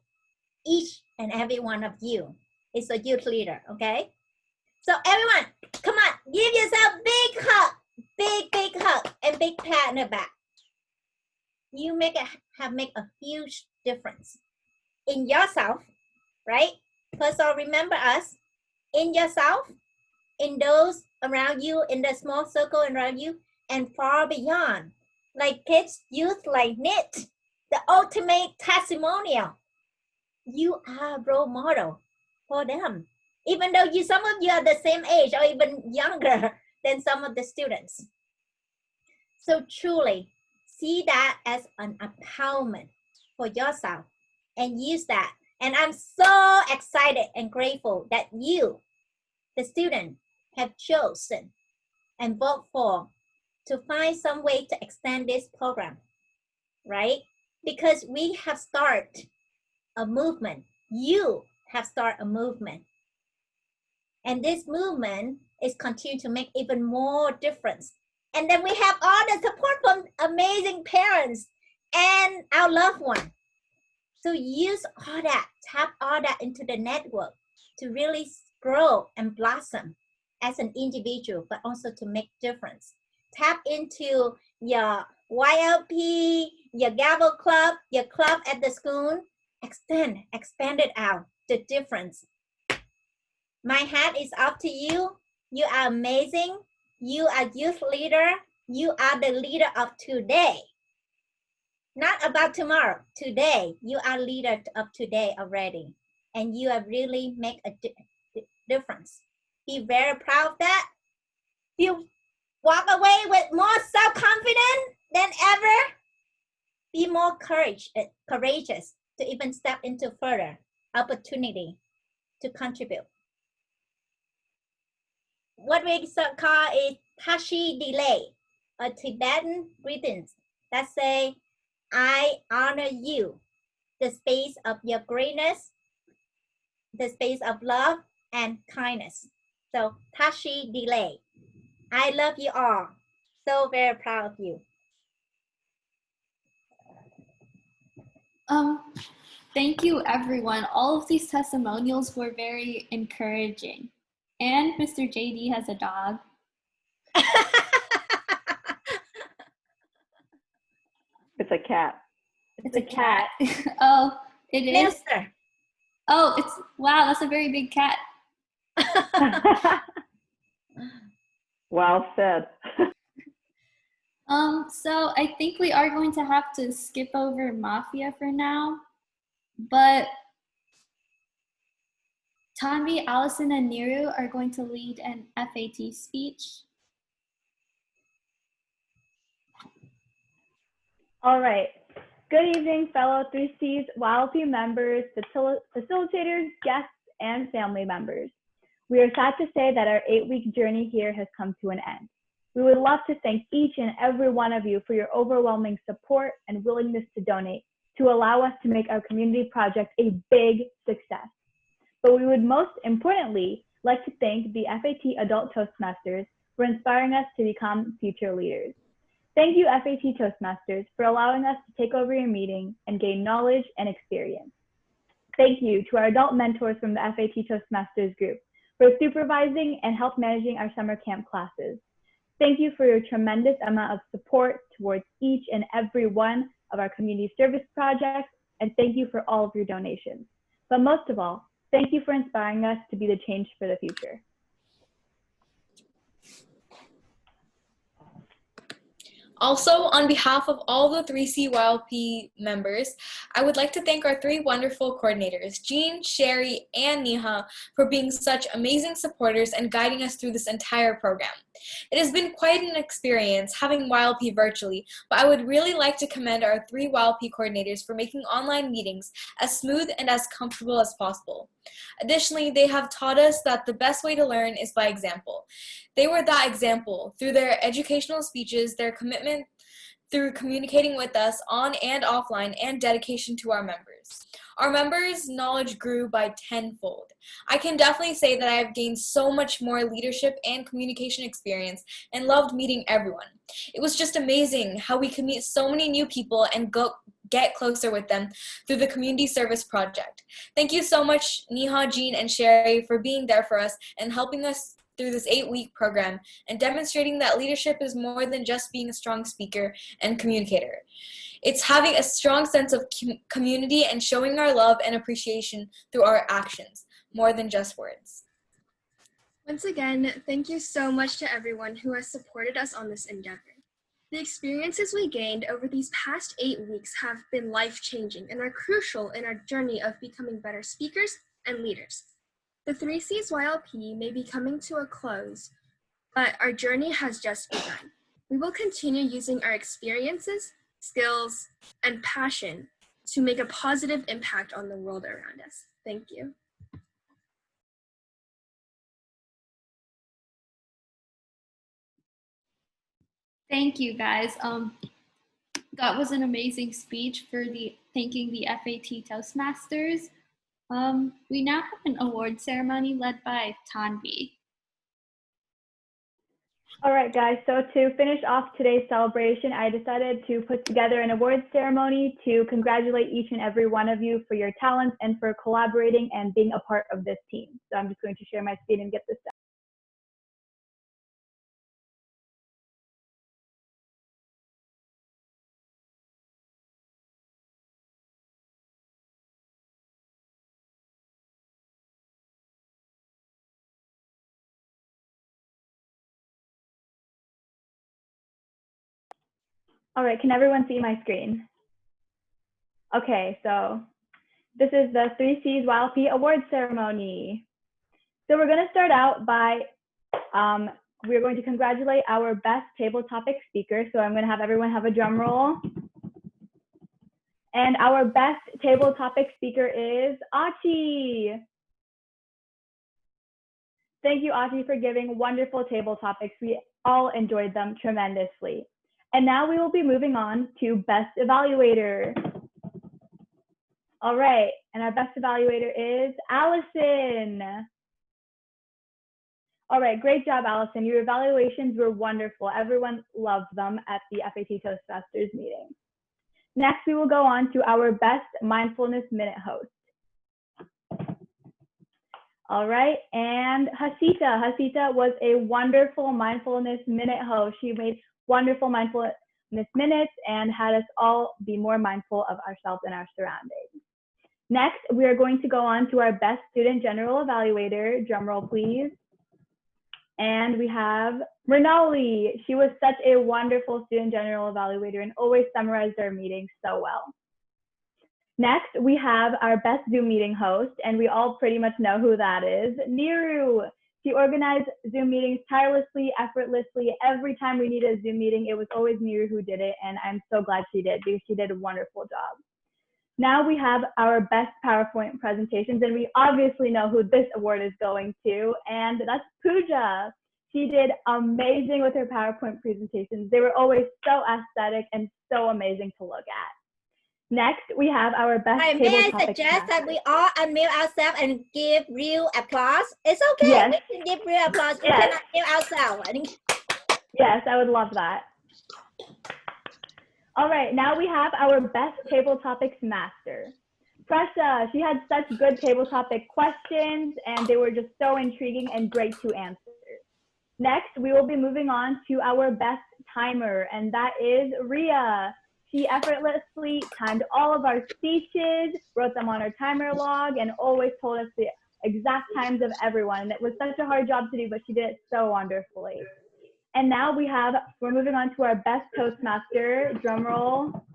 each and every one of you is a youth leader, okay? So everyone, come on, give yourself a big hug, big hug, and big pat on the back. You have made a huge difference in yourself, right? First of all, remember us, in yourself, in those around you, in the small circle around you, and far beyond. Like kids, youth, like Knit, the ultimate testimonial. You are a role model for them. Even though some of you are the same age or even younger than some of the students. So truly, see that as an empowerment for yourself and use that. And I'm so excited and grateful that you, the student, have chosen and vote for to find some way to extend this program, right? Because we have started a movement. You have started a movement. And this movement is continuing to make even more difference. And then we have all the support from amazing parents and our loved ones. So use all that, tap all that into the network to really grow and blossom as an individual, but also to make difference. Tap into your YLP, your Gavel Club, your club at the school. Expand it out, the difference. My hat is off to you. You are amazing. You are youth leader. You are the leader of today. Not about tomorrow, today. You are leader of today already. And you have really make a difference. Be very proud of that. You walk away with more self-confidence than ever. Be more courageous to even step into further opportunity to contribute. What we call is Tashi delay, a Tibetan greetings that say, I honor you, the space of your greatness, the space of love and kindness. So Tashi delay. I love you all. So very proud of you. Thank you, everyone. All of these testimonials were very encouraging. And Mr. JD has a dog. It's a cat. It's a cat. Oh, it is? Mister. Oh, wow, that's a very big cat. Well said. So I think we are going to have to skip over Mafia for now, but TANVI, Allison, and NIRU are going to lead an F.A.T. speech. All right. Good evening, fellow 3C's YLP members, facilitators, guests, and family members. We are sad to say that our 8-week journey here has come to an end. We would love to thank each and every one of you for your overwhelming support and willingness to donate to allow us to make our community project a big success. But we would most importantly like to thank the F.A.T. Adult Toastmasters for inspiring us to become future leaders. Thank you, F.A.T. Toastmasters, for allowing us to take over your meeting and gain knowledge and experience. Thank you to our adult mentors from the F.A.T. Toastmasters group for supervising and help managing our summer camp classes. Thank you for your tremendous amount of support towards each and every one of our community service projects, and thank you for all of your donations. But most of all, thank you for inspiring us to be the change for the future. Also, on behalf of all the 3C YLP members, I would like to thank our 3 wonderful coordinators, Jean, Sherry, and Neha, for being such amazing supporters and guiding us through this entire program. It has been quite an experience having YLP virtually, but I would really like to commend our 3 YLP coordinators for making online meetings as smooth and as comfortable as possible. Additionally, they have taught us that the best way to learn is by example. They were that example through their educational speeches, their commitment through communicating with us on and offline, and dedication to our members. Our members' knowledge grew by tenfold. I can definitely say that I have gained so much more leadership and communication experience and loved meeting everyone. It was just amazing how we could meet so many new people and get closer with them through the community service project. Thank you so much, Neha, Jean, and Sherry, for being there for us and helping us through this 8-week program and demonstrating that leadership is more than just being a strong speaker and communicator. It's having a strong sense of community and showing our love and appreciation through our actions, more than just words. Once again, thank you so much to everyone who has supported us on this endeavor. The experiences we gained over these past 8 weeks have been life-changing and are crucial in our journey of becoming better speakers and leaders. The 3C's YLP may be coming to a close, but our journey has just begun. We will continue using our experiences, skills, and passion to make a positive impact on the world around us. Thank you. Thank you, guys. That was an amazing speech for thanking the F.A.T. Toastmasters. We now have an award ceremony led by TANVI. All right, guys, so to finish off today's celebration, I decided to put together an award ceremony to congratulate each and every one of you for your talents and for collaborating and being a part of this team. So I'm just going to share my screen and get this done. All right, can everyone see my screen? Okay, so this is the 3C's YLP award ceremony. So we're going to start out by, we're going to congratulate our best table topic speaker. So I'm going to have everyone have a drum roll. And our best table topic speaker is ACHI. Thank you, ACHI, for giving wonderful table topics. We all enjoyed them tremendously. And now we will be moving on to best evaluator. All right, and our best evaluator is Allison. All right, great job, Allison. Your evaluations were wonderful. Everyone loved them at the F.A.T. Toastmasters meeting. Next, we will go on to our best mindfulness minute host. All right, and Hasita. Hasita was a wonderful mindfulness minute host. She made wonderful mindfulness minutes and had us all be more mindful of ourselves and our surroundings. Next, we are going to go on to our best student general evaluator. Drum roll, please. And we have MRINALI. She was such a wonderful student general evaluator and always summarized our meetings so well. Next, we have our best Zoom meeting host, and we all pretty much know who that is, NIRU. She organized Zoom meetings tirelessly, effortlessly. Every time we needed a Zoom meeting, it was always NIRU who did it, and I'm so glad she did because she did a wonderful job. Now we have our best PowerPoint presentations, and we obviously know who this award is going to, and that's POOJA. She did amazing with her PowerPoint presentations. They were always so aesthetic and so amazing to look at. Next, we have our best table may I topic suggest that we all unmute ourselves and give real applause? It's okay. Yes. We can give real applause. We Yes. cannot mute ourselves. Yes, I would love that. All right, now we have our best table topics master. Prasha, she had such good table topic questions and they were just so intriguing and great to answer. Next, we will be moving on to our best timer, and that is Rhea. She effortlessly timed all of our speeches, wrote them on her timer log, and always told us the exact times of everyone. And it was such a hard job to do, but she did it so wonderfully. And now we're moving on to our best Toastmaster, drum roll.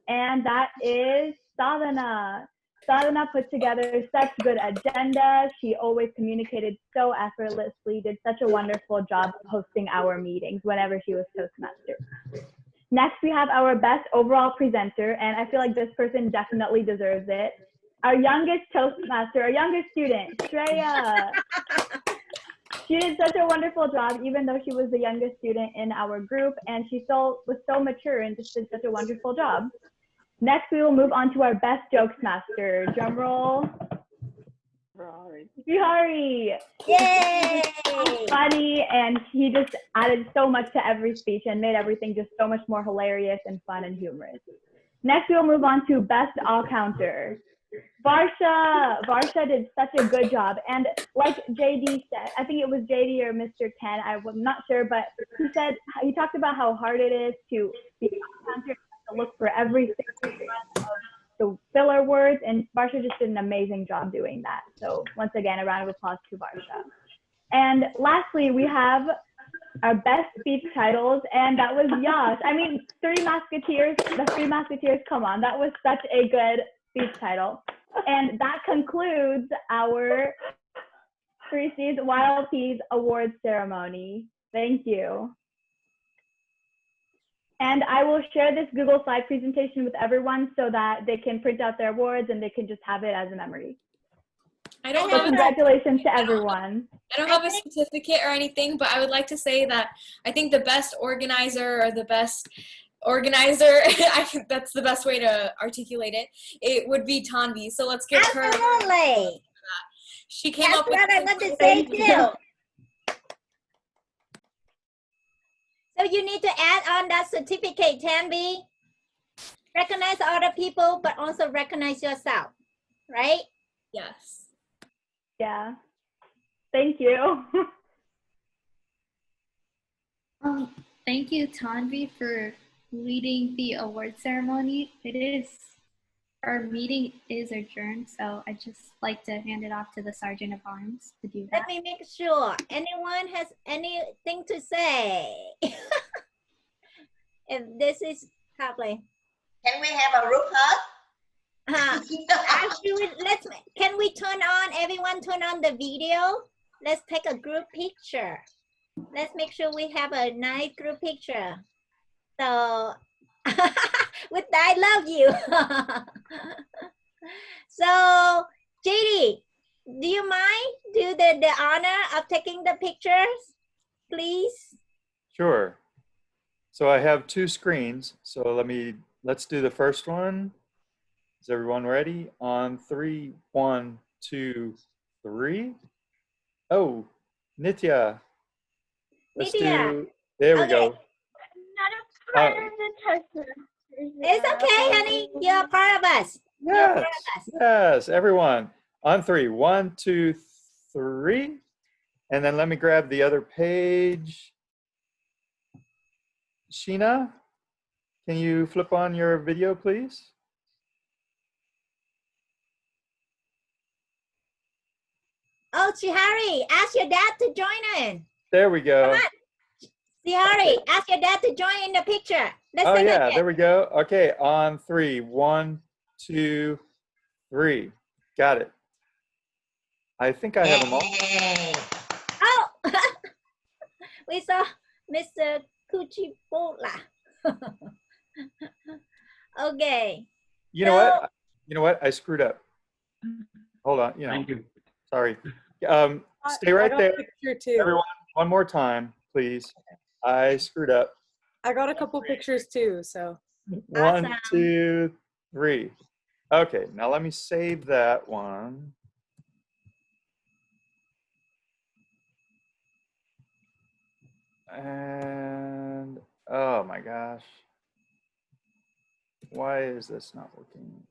And that is Sadhana. Sadhana put together such good agenda. She always communicated so effortlessly, did such a wonderful job hosting our meetings whenever she was Toastmaster. Next, we have our best overall presenter, and I feel like this person definitely deserves it. Our youngest Toastmaster, our youngest student, SHREYA. She did such a wonderful job, even though she was the youngest student in our group, and she still was so mature and just did such a wonderful job. Next, we will move on to our best Jokesmaster. Drum roll. Vihari. Yay! Funny, and he just added so much to every speech and made everything just so much more hilarious and fun and humorous. Next, we'll move on to best all-counter. Varsha did such a good job, and like JD said, I think it was JD or Mr. Ken, I'm not sure, but he talked about how hard it is to be all-counter, to look for every single one of the filler words, and Varsha just did an amazing job doing that. So once again, a round of applause to Varsha. And lastly, we have our best speech titles, and that was YASH. I mean, the Three Musketeers, come on, that was such a good speech title. And that concludes our 3C's YLP's awards ceremony. Thank you. And I will share this Google Slide presentation with everyone so that they can print out their awards and they can just have it as a memory. So congratulations to everyone. I don't have a certificate or anything, but I would like to say that I think the best organizer or the best organizer, I think that's the best way to articulate it, it would be TANVI. So let's give her. Absolutely. She came up with. That's what I want to say too. So you need to add on that certificate, TANVI. Recognize other people, but also recognize yourself, right? Yes. Yeah. Thank you. Thank you, Tanvi, for leading the award ceremony. Our meeting is adjourned, so I'd just like to hand it off to the Sergeant of Arms to do that. Let me make sure. Anyone has anything to say? If this is Kathleen. Can we have a group hug? Actually, can we everyone turn on the video? Let's take a group picture. Let's make sure we have a nice group picture. So, with that, I love you. So, JD, do you mind do the honor of taking the pictures, please? Sure. So I have two screens. So let's do the first one. Is everyone ready? On 3, 1, 2, 3. Oh, Nitya. There we go. It's okay, honey. You're a part of us. Yes, everyone. On 3, 1, 2, 3. And then let me grab the other page. Sheena, can you flip on your video, please? Oh, Chihari, ask your dad to join in. There we go. Come on. Chihari, ask your dad to join in the picture. Oh yeah, there we go. Okay, on 3, 1, 2, 3. Got it. I think I have them all. Oh, we saw Mr. Kuchibola. Okay. You know what? I screwed up. Hold on. Thank you. Sorry. Stay right there. Everyone, one more time, please. I screwed up. I got a couple pictures too, so. 1, 2, 3. Okay, now let me save that one. And, oh my gosh. Why is this not working?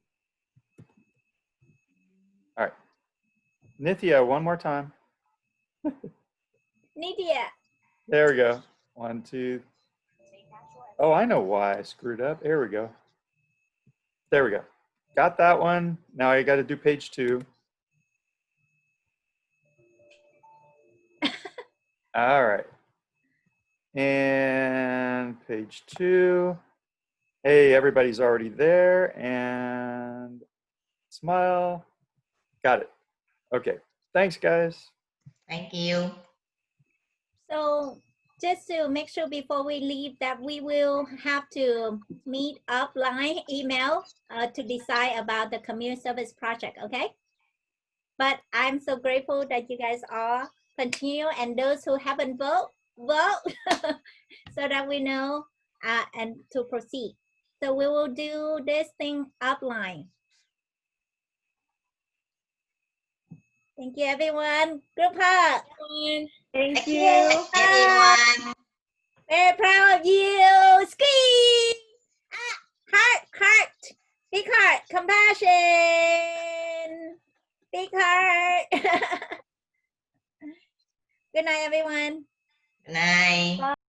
All right. Nithya, one more time. Nithya. There we go. 1, 2. Oh, I know why I screwed up. There we go. There we go. Got that one. Now I got to do page 2. All right. And page 2. Hey, everybody's already there. And smile. Got it. Okay. Thanks, guys. Thank you. So just to make sure before we leave that we will have to meet offline email to decide about the community service project, okay? But I'm so grateful that you guys all continue, and those who haven't vote so that we know and to proceed. So we will do this thing offline. Thank you, everyone. Group hug. Thank you. Everyone. Very proud of you. Scream. Heart. Big heart. Compassion. Big heart. Good night, everyone. Good night. Bye.